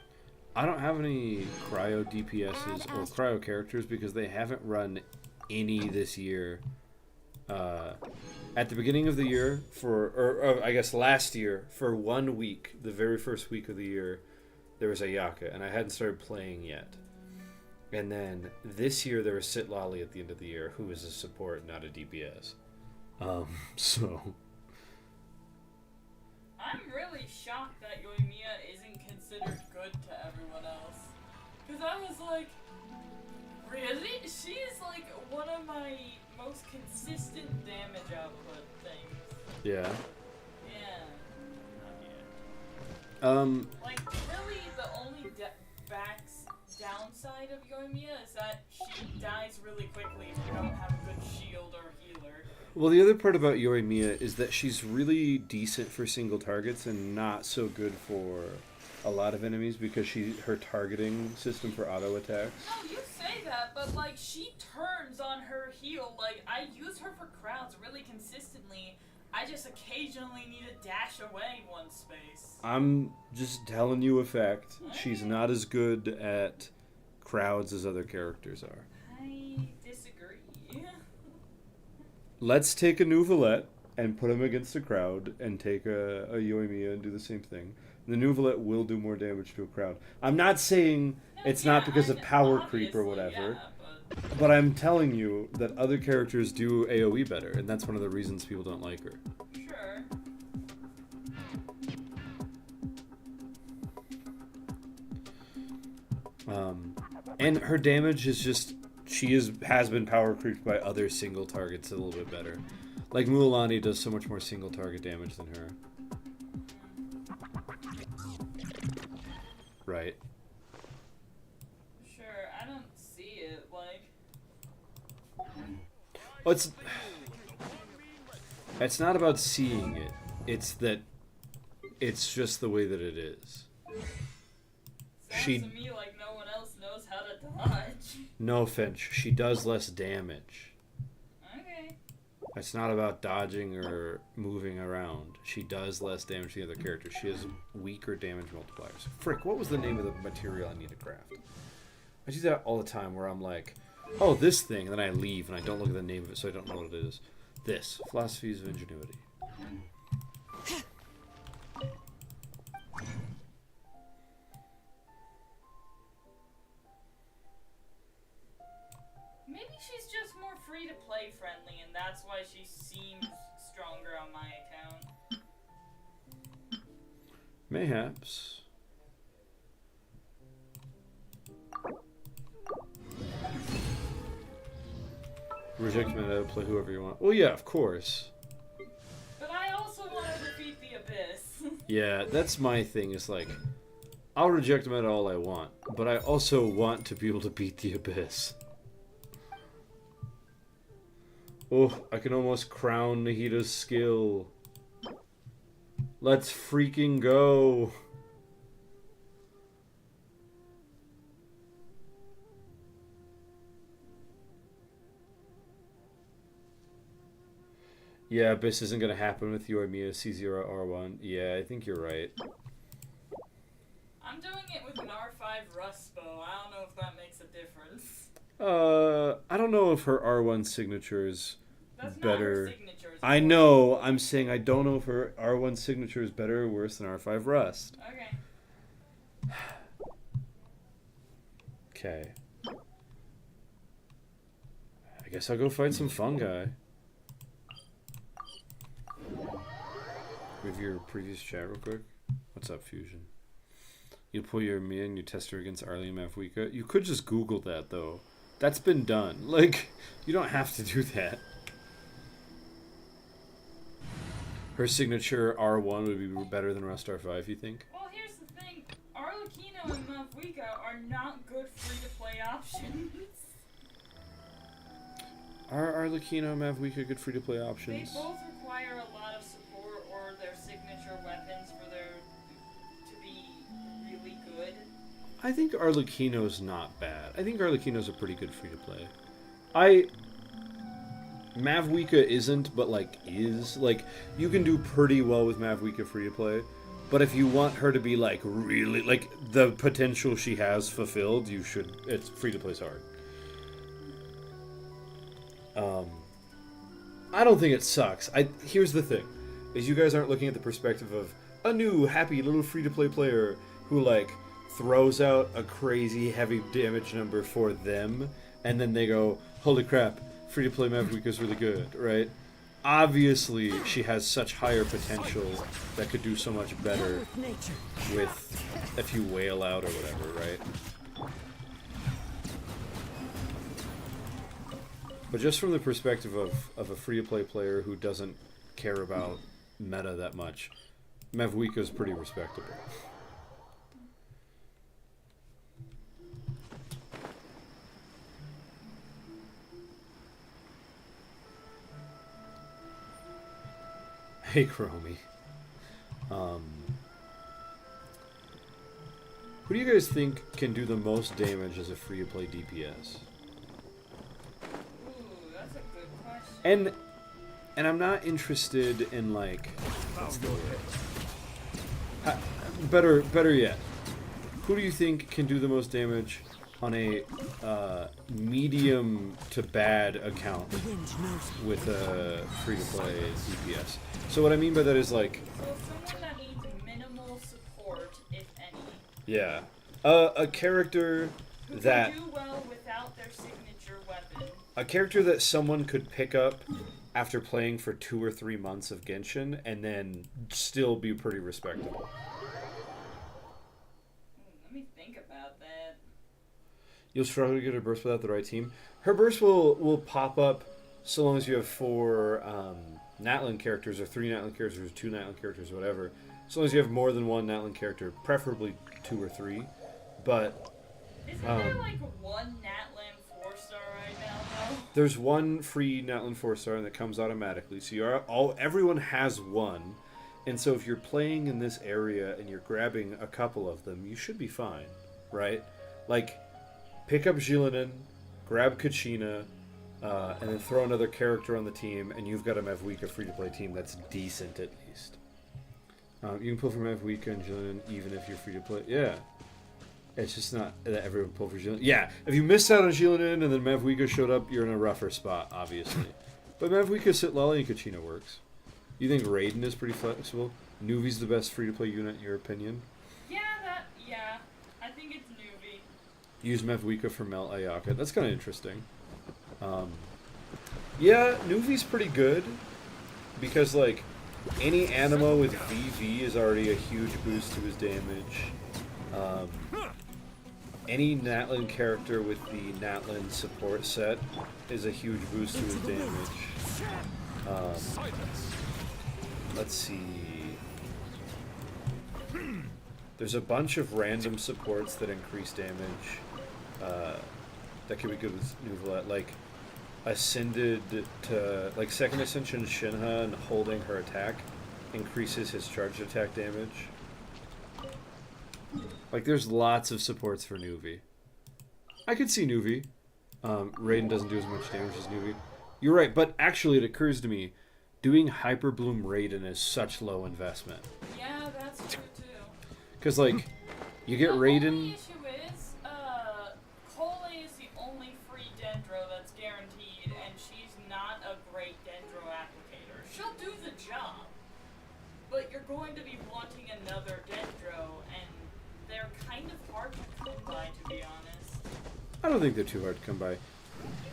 I don't have any cryo DPSs or cryo characters because they haven't run any this year. At the beginning of the year, or I guess last year, for 1 week, the very first week of the year, there was Ayaka, and I hadn't started playing yet. And then this year there was Sitlali at the end of the year, who is a support, not a DPS. So... I'm really shocked that Yoimiya isn't considered good to everyone else. Because I was like, Really? She's like one of my most consistent damage output things. Yeah. Yeah. Like, really, the only downside of Yoimiya is that she dies really quickly if you don't have a good shield or healer. well, the other part about Yoimiya is that she's really decent for single targets and not so good for a lot of enemies because her targeting system for auto attacks. No, you say that, but like she turns on her heal. Like I use her for crowds really consistently. I just occasionally need to dash away one space. I'm just telling you a fact. She's not as good at crowds as other characters are. I disagree. Let's take a Nouvelette and put him against a crowd and take a Yoimiya and do the same thing. The Nouvelette will do more damage to a crowd. I'm not saying it's not because of power creep or whatever, but I'm telling you that other characters do AoE better, and that's one of the reasons people don't like her. Sure. And her damage is just, has been power creeped by other single targets a little bit better. Like Mualani does so much more single target damage than her. Right. Sure, I don't see it, like... Well, it's not about seeing it. It's that it's just the way that it is. Sounds to me like no one else knows how to dodge. No, Finch. She does less damage. Okay. It's not about dodging or moving around. She does less damage to the other characters. She has weaker damage multipliers. Frick, what was the name of the material I need to craft? I do that all the time where I'm like, oh, this thing, and then I leave and I don't look at the name of it so I don't know what it is. This. Philosophies of Ingenuity. Maybe she's just more free to play friendly, and that's why she seems stronger on my account. Mayhaps. Reject meta, play whoever you want. Well, yeah, of course. But I also want to defeat the Abyss. Yeah, that's my thing. Is like, I'll reject meta all I want, but I also want to be able to beat the Abyss. Oh, I can almost crown Nahita's skill. Let's freaking go. Yeah, Abyss isn't going to happen with Yoimiya C0R1. Yeah, I think you're right. I'm doing it with an R5 Rust bow. I don't know if that makes a difference. I don't know if her R1 signature is That's better. Not her signature. I know. I'm saying I don't know if her R1 signature is better or worse than R5 Rust. Okay. Okay. I guess I'll go fight some fungi. Review your previous chat real quick. What's up, Fusion? You pull your Mia and you test her against Arlie and Mavwika. You could just Google that, though. That's been done. Like, you don't have to do that. Her signature R1 would be better than Rust R5, you think? Well, here's the thing. Arlecchino and Mavwika are not good free-to-play options. Are Arlecchino and Mavwika good free-to-play options? They both require a lot of support or their signature weapons for their to be really good. I think Arlecchino's not bad. I think Arlecchino's a pretty good free-to-play. Mavwika isn't, but, like, is. Like, you can do pretty well with Mavwika free-to-play, but if you want her to be, like, really, like, the potential she has fulfilled, you should, it's free-to-play's hard. I don't think it sucks. Here's the thing, is you guys aren't looking at the perspective of a new, happy little free-to-play player who, like, throws out a crazy heavy damage number for them, and then they go, holy crap, free-to-play Mavwika is really good, right? Obviously, she has such higher potential that could do so much better with if you wail out or whatever, right? But just from the perspective of a free-to-play player who doesn't care about meta that much, Mavwika is pretty respectable. Hey, Chromie. Who do you guys think can do the most damage as a free-to-play DPS? Ooh, that's a good question. And I'm not interested in like what's the word? Better yet, who do you think can do the most damage on a medium to bad account with a free-to-play DPS? So what I mean by that is like, So someone that needs minimal support, if any. yeah, a character Who that can do well without their signature weapon. a character that someone could pick up after playing for 2 or 3 months of Genshin and then still be pretty respectable. Let me think about that. You'll struggle to get her burst without the right team. Her burst will pop up so long as you have 4 Natlan characters, or 3 Natlan characters, or 2 Natlan characters, whatever. As long as you have more than 1 Natlan character, preferably 2 or 3. But Isn't there like one Natlan 4-star right now, though? there's 1 free Natlan 4-star that comes automatically. So everyone has 1. And so if you're playing in this area and you're grabbing a couple of them, you should be fine, right? Like, pick up Jillinan, grab Kachina, and then throw another character on the team, and you've got a Mavwika free-to-play team that's decent at least. You can pull for Mavwika and Jillinan even if you're free-to-play. Yeah. It's just not that everyone pull for Jillinan. Yeah, if you missed out on Jillinan and then Mavwika showed up, you're in a rougher spot, obviously. But Mavwika, Sitlala, and Kachina works. You think Raiden is pretty flexible? Nuvi's the best free-to-play unit in your opinion? Yeah, I think it's Nuvi. Use Mavwika for Melt Ayaka. That's kind of interesting. Yeah, Nuvi's pretty good because like any Anima with VV is already a huge boost to his damage. Any Natlan character with the Natlan support set is a huge boost to his damage. Let's see. There's a bunch of random supports that increase damage. That could be good with Nuvolet, like Ascended to like Second Ascension Shinha and holding her attack increases his charged attack damage. Like there's lots of supports for Nuvi. I could see Nuvi. Raiden doesn't do as much damage as Nuvi. You're right, but actually it occurs to me, doing Hyper Bloom Raiden is such low investment. Yeah, that's true too. Because like, you get The Raiden. only issue is, Cole is the only free Dendro that's guaranteed, and she's not a great Dendro applicator. She'll do the job, but you're going to be wanting another Dendro, and they're kind of hard to come by, to be honest. I don't think they're too hard to come by.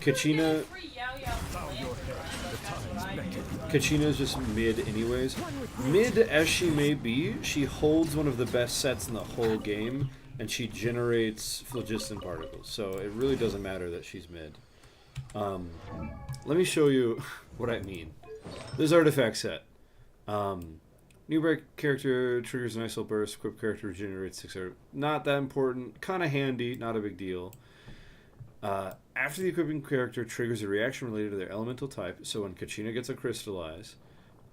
Get a Kachina. free Yao Yao Plant, that's what I do, but- Kachina's just mid anyways. Mid as she may be, she holds one of the best sets in the whole game, and she generates phlogiston particles, so it really doesn't matter that she's mid. Let me show you what I mean. This artifact set. New break character triggers an ISO burst, equip character regenerates 6 arrow. Not that important, kinda handy, not a big deal. After the equipping character triggers a reaction related to their elemental type, so when Kachina gets a crystallize,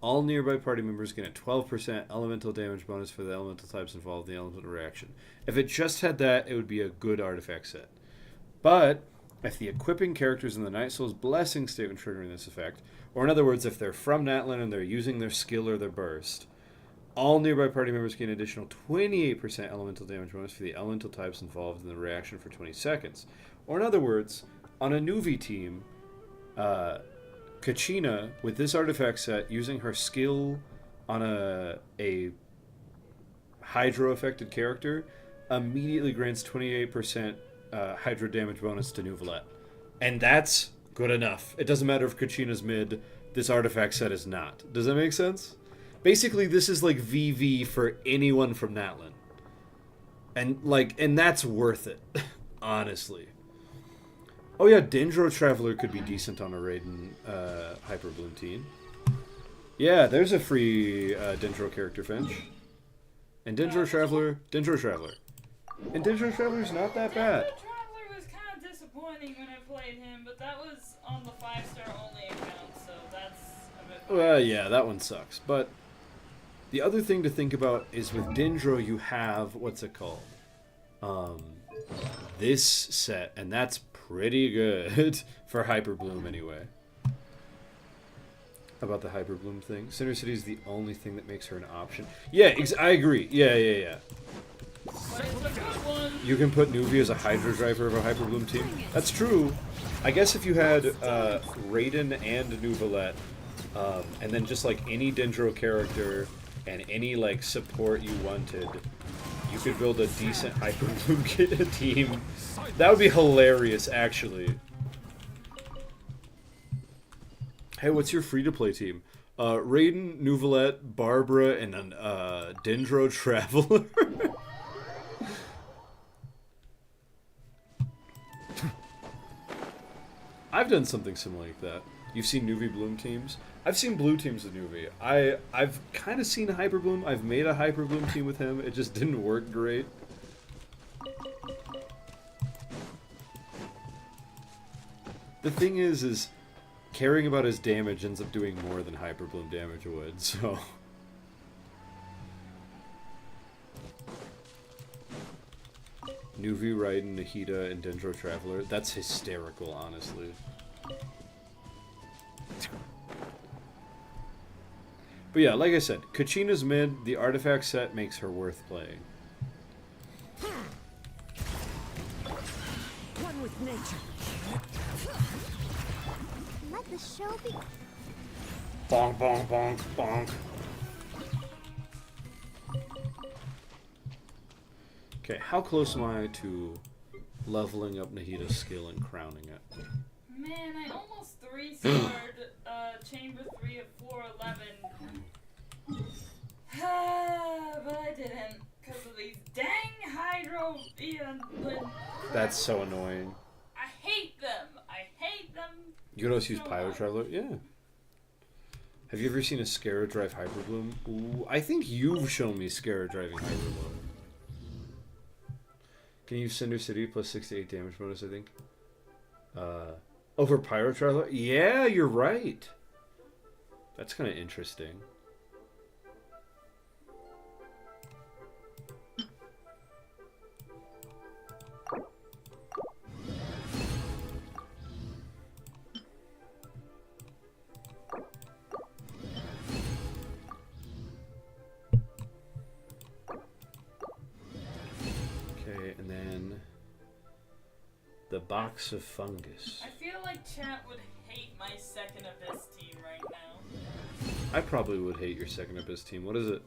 all nearby party members get a 12% elemental damage bonus for the elemental types involved in the elemental reaction. If it just had that, it would be a good artifact set. But if the equipping characters in the Night Soul's blessing state when triggering this effect, or in other words, if they're from Natlan and they're using their skill or their burst, all nearby party members get an additional 28% elemental damage bonus for the elemental types involved in the reaction for 20 seconds. Or in other words, on a Nuvi team, Kachina, with this artifact set, using her skill on a Hydro-affected character, immediately grants 28% Hydro damage bonus to Nuvolet. And that's good enough. It doesn't matter if Kachina's mid, this artifact set is not. Does that make sense? Basically, this is like VV for anyone from Natlan. And that's worth it, honestly. Oh yeah, Dendro Traveler could be decent on a Raiden Hyper Bloom team. Yeah, there's a free Dendro character, Finch. And Dendro Traveler. And Dendro Traveler's not that bad. Dendro Traveler was kind of disappointing when I played him, but that was on the 5-star only account, so that's a bit... Well, yeah, that one sucks. But the other thing to think about is with Dendro you have, what's it called? This set, and that's pretty good for Hyper Bloom anyway. About the Hyper Bloom thing. Center City is the only thing that makes her an option. Yeah, I agree. Yeah. But it's a good one. You can put Nuvi as a Hydro driver of a Hyper Bloom team. That's true. I guess if you had Raiden and Nuvolette, and then just like any Dendro character and any like support you wanted, you could build a decent Hyper Bloom team. That would be hilarious, actually. Hey, what's your free-to-play team? Raiden, Nuvolette, Barbara, and an Dendro Traveler. I've done something similar like that. You've seen Nuvi Bloom teams? I've seen blue teams with Nuvi. I've kind of seen Hyper Bloom. I've made a Hyper Bloom team with him. It just didn't work great. The thing is caring about his damage ends up doing more than Hyper Bloom damage would, so... Nuvi, Raiden, Nahida, and Dendro Traveler. That's hysterical, honestly. But yeah, like I said, Kachina's mid, the artifact set makes her worth playing. One with nature. Let the show be. Bonk, bonk, bonk, bonk. Okay, how close am I to leveling up Nahida's skill and crowning it? Man, I almost 3-starred Chamber 3 of 411. But I didn't, because of these dang Hydro... That's so annoying. I hate them! You could also use Pyro Traveler? Yeah. Have you ever seen a Scara drive Hyper Bloom? Ooh, I think you've shown me Scara driving Hyper Bloom. Can you use Cinder City plus 6 to 8 damage bonus, I think? Over Pyro Traveler? Yeah, you're right. That's kind of interesting. And then the box of fungus. I feel like chat would hate my second Abyss team right now. I probably would hate your second Abyss team. What is it?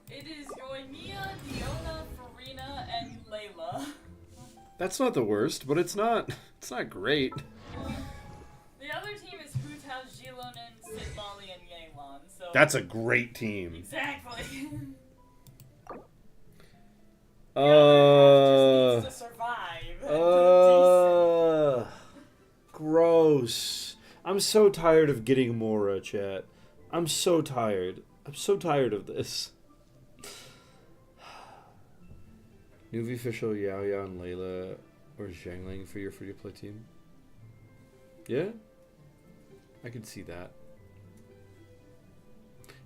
It is Yoimiya, Diona, Farina, and Layla. That's not the worst, but it's not great. The other team is Hu Tao, Jilonin, Sid Molly, and Yelan. So that's a great team. Exactly. Just needs to survive. Gross. I'm so tired of getting Mora, chat. I'm so tired. I'm so tired of this. Nuvi official Yao Yao and Layla or Zhangling for your free-to-play team? Yeah? I could see that.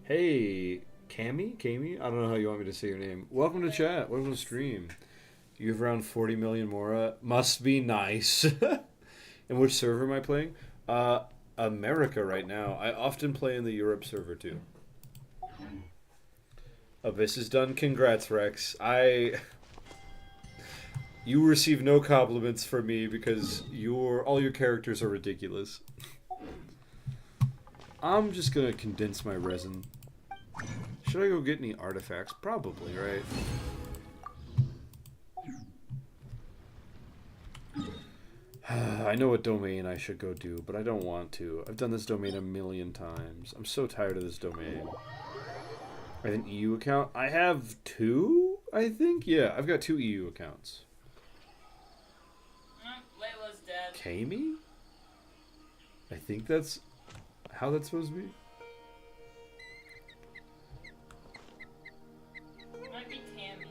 Hey, Kami? I don't know how you want me to say your name. Welcome to chat. Welcome to stream. You have around 40 million Mora. Must be nice. And which server am I playing? America right now. I often play in the Europe server too. Abyss is done. Congrats, Rex. You receive no compliments from me because all your characters are ridiculous. I'm just gonna condense my resin. Should I go get any artifacts? Probably, right? I know what domain I should go do, but I don't want to. I've done this domain a million times. I'm so tired of this domain. I have an EU account. I have 2, I think? Yeah, I've got 2 EU accounts. Layla's dead. Kami? I think that's how that's supposed to be. It might be Cammy.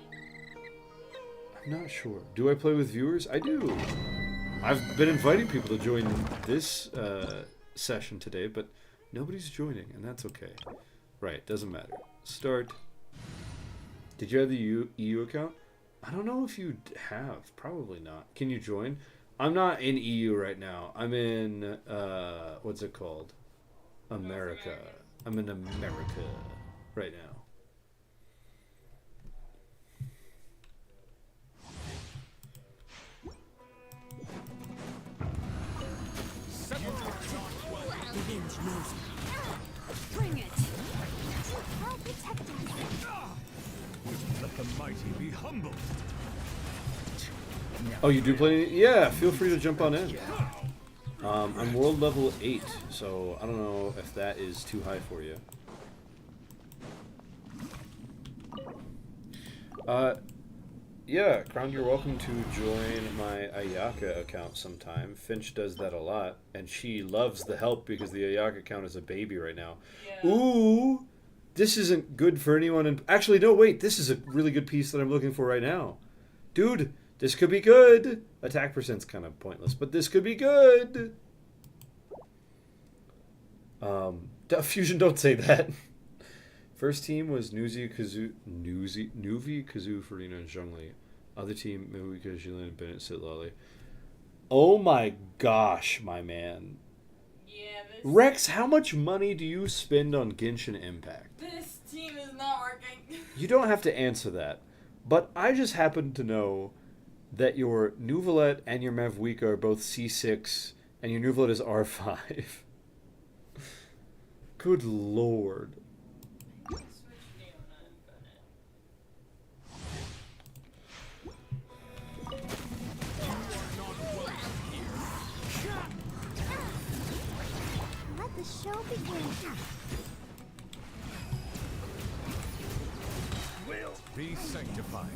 I'm not sure. Do I play with viewers? I do. I've been inviting people to join this session today, but nobody's joining, and that's okay. Right, doesn't matter. Start. Did you have the EU account? I don't know if you have. Probably not. Can you join? I'm not in EU right now. I'm in, what's it called? America. I'm in America right now. Revenge knows me. Bring it! I'll protect us. Let the mighty be humbled. Oh, you do play? Yeah, feel free to jump on in. I'm world level 8, so I don't know if that is too high for you. Yeah, Crown, you're welcome to join my Ayaka account sometime. Finch does that a lot, and she loves the help because the Ayaka account is a baby right now. Yeah. Ooh, this isn't good for anyone. And actually, no, wait, this is a really good piece that I'm looking for right now. Dude, this could be good. Attack percent's kind of pointless, but this could be good. Fusion, don't say that. First team was Nuvi, Kazoo, Farina, and Zhongli. Other team, Miwika, Jillian, Bennett, Sitlali. Oh my gosh, my man. Yeah, this Rex, how much money do you spend on Genshin Impact? this team is not working. You don't have to answer that. But I just happen to know that your Nuvolette and your Mavwika are both C6, and your Nuvolette is R5. Good lord. Switch Leona and Bennett. Let the show begin. Will be sanctified.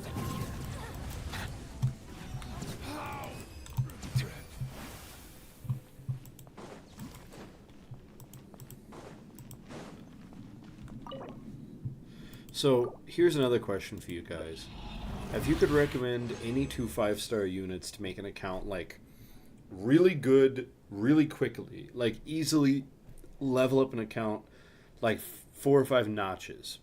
So, here's another question for you guys. If you could recommend any 2 5-star units to make an account, like, really good, really quickly, like, easily level up an account, like, 4 or 5 notches,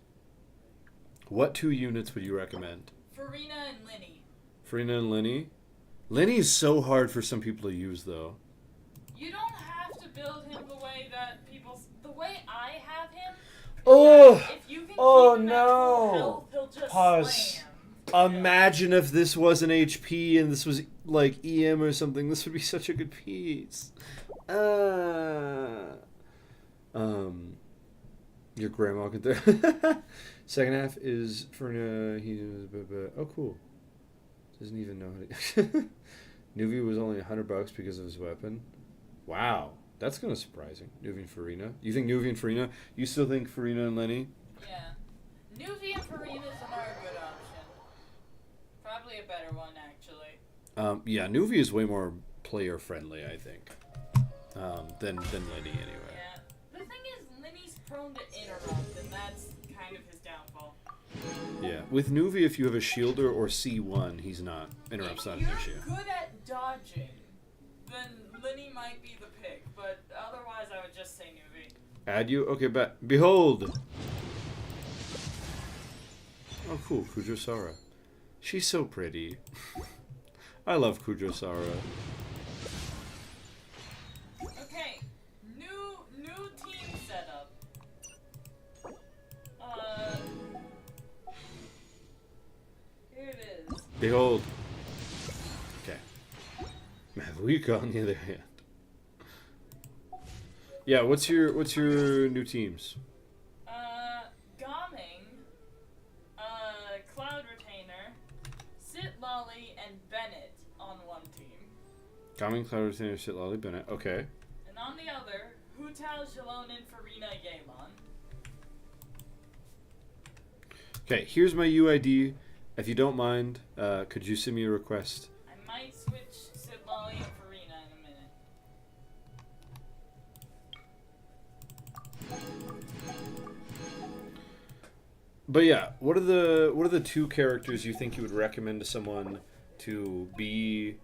what 2 units would you recommend? Farina and Linny. Farina and Lenny? Lenny's so hard for some people to use, though. You don't have to build him the way that the way I have him. Oh! If you can Oh, keep him at full no. health, he'll just Pause. slam. Imagine if this wasn't HP and this was like EM or something. This would be such a good piece. Your grandma can do. Second half is for oh cool. Doesn't even know how to. Nuvi was only $100 because of his weapon. Wow, that's kind of surprising. Nuvi and Farina. You think Nuvi and Farina? You still think Farina and Lenny? Yeah. Nuvi and Farina's another good option. Probably a better one, actually. Yeah, Nuvi is way more player friendly, I think, than Lenny anyway. Yeah. The thing is, Linny's prone to interrupt, and that's kind of his downfall. Yeah, with Nuvi, if you have a shielder or C1, he's not. Interrupt's not If an you're issue. good at dodging, then Linny might be the pick, but otherwise I would just say Nuvi. Add you? Okay, behold! Oh, cool, Kujosara. She's so pretty. I love Kujosara. Okay, new team setup. Here it is. Behold. Okay. Mavuika on the other hand. Yeah, what's your new teams? Gaming, Cloud Retainer, Sit Lolly, and Bennett on one team. Gaming, Cloud Retainer, Sit Lolly, Bennett. Okay. And on the other, Hu Tao, Xilonen, Farina, Yelan. Okay, here's my UID. If you don't mind, could you send me a request? I might switch Sit Lolly and Farina in a minute. But yeah, what are the two characters you think you would recommend to someone to be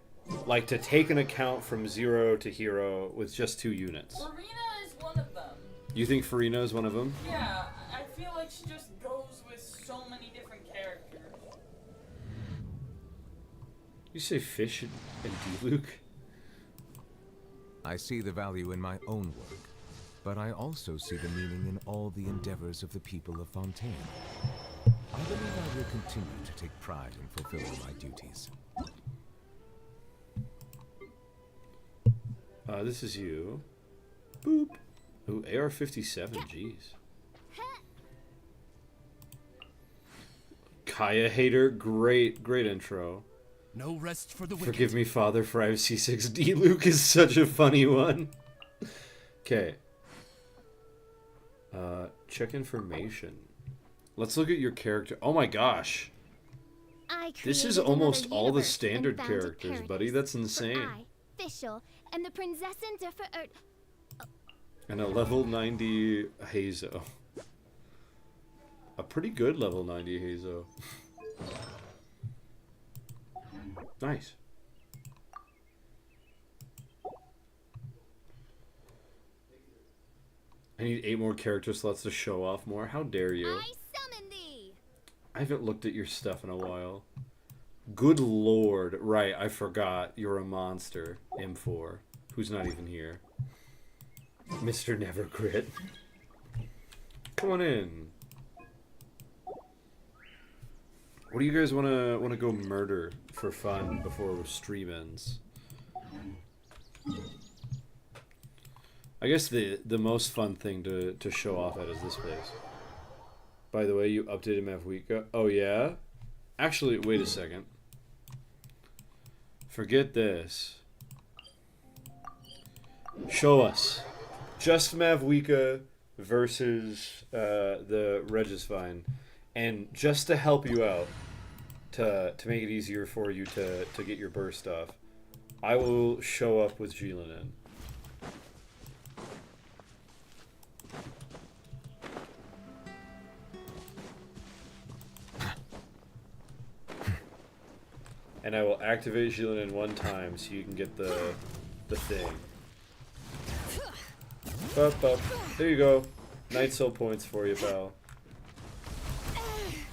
like to take an account from 0 to hero with just 2 units? Farina is one of them. You think Farina is one of them? Yeah, I feel like she just goes with so many different characters. You say Fish and D-Luke? I see the value in my own work, but I also see the meaning in all the endeavors of the people of Fontaine. I believe I will continue to take pride in fulfilling my duties. This is you. Boop. Ooh, AR-57, jeez. Kaya hater, great intro. No rest for the wicked. Forgive me, Father, for I have C6. D-Luke is such a funny one. Okay. Check information. Let's look at your character. Oh my gosh. This is almost all the standard characters, buddy. That's insane. Fischl, and the Prinzessin der And a level 90 Hazo. A pretty good level 90 Hazo. Nice. I need 8 more character slots to show off more. How dare you? I summon thee. I haven't looked at your stuff in a while. Good lord. Right, I forgot. You're a monster. M4. Who's not even here. Mr. Never Crit. Come on in. What do you guys wanna go murder for fun before stream ends? I guess the most fun thing to show off at is this place. By the way, you updated Mavwika. Oh yeah? Actually, wait a second. Forget this. Show us. Just Mavwika versus the Regisvine. And just to help you out, to make it easier for you to get your burst off, I will show up with Jilin. And I will activate Jilin one time so you can get the thing. Up. There you go. Night soul points for you, pal.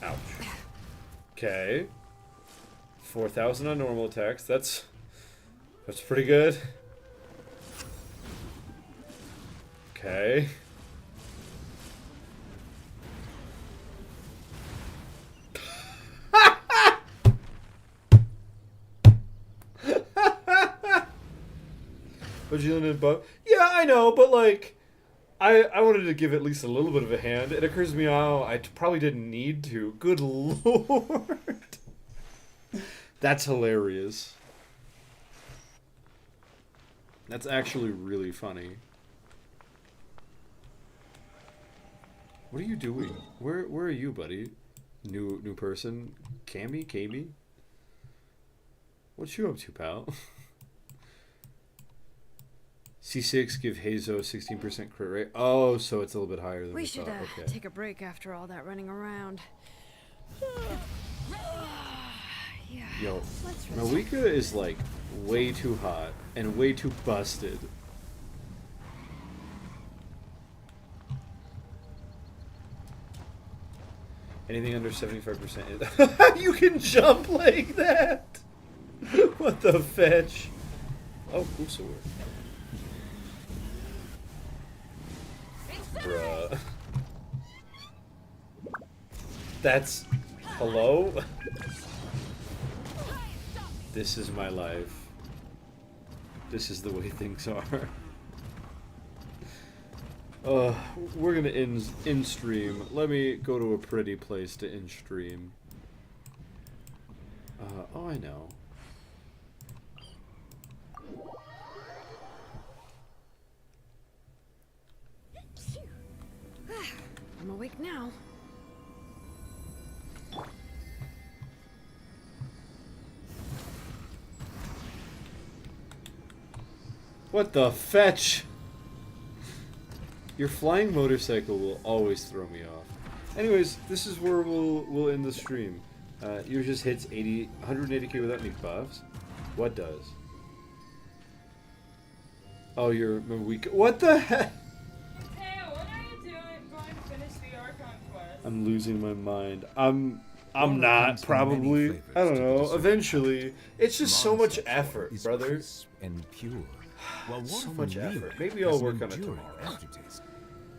Ouch. Okay. 4,000 on normal attacks. That's pretty good. Okay. Yeah, I know, but like, I wanted to give at least a little bit of a hand. It occurs to me, oh, I probably didn't need to. Good lord. That's hilarious. That's actually really funny. What are you doing? Where are you, buddy? New person? Kami? What you up to, pal? C6 give Hazo 16% crit rate. Oh, so it's a little bit higher than we should thought. Okay. take a break after all that running around. Yeah. Yo, Mawika is like way too hot and way too busted. Anything under 75% is... You can jump like that! What the fetch? Oh, cool sword. Bruh. That's... Hello? This is my life. This is the way things are. We're gonna end stream. Let me go to a pretty place to end stream. Oh, I know. I'm awake now. What the fetch? Your flying motorcycle will always throw me off. Anyways, this is where we'll end the stream. Yours just hits 180k without any buffs. What does? Oh, you're weak. What the heck? Hey, when are you going to finish the Archon quest? I'm losing my mind. I'm not probably. I don't know. Eventually, it's just so much effort, brother. And pure. So much effort. Maybe I'll work on it tomorrow.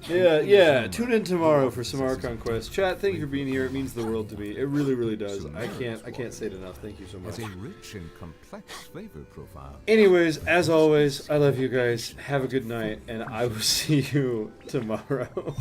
Yeah. Tune in tomorrow for some Archon Quest. Chat, thank you for being here. It means the world to me. It really, really does. I can't say it enough. Thank you so much. Has a rich and complex flavor profile. Anyways, as always, I love you guys. Have a good night, and I will see you tomorrow.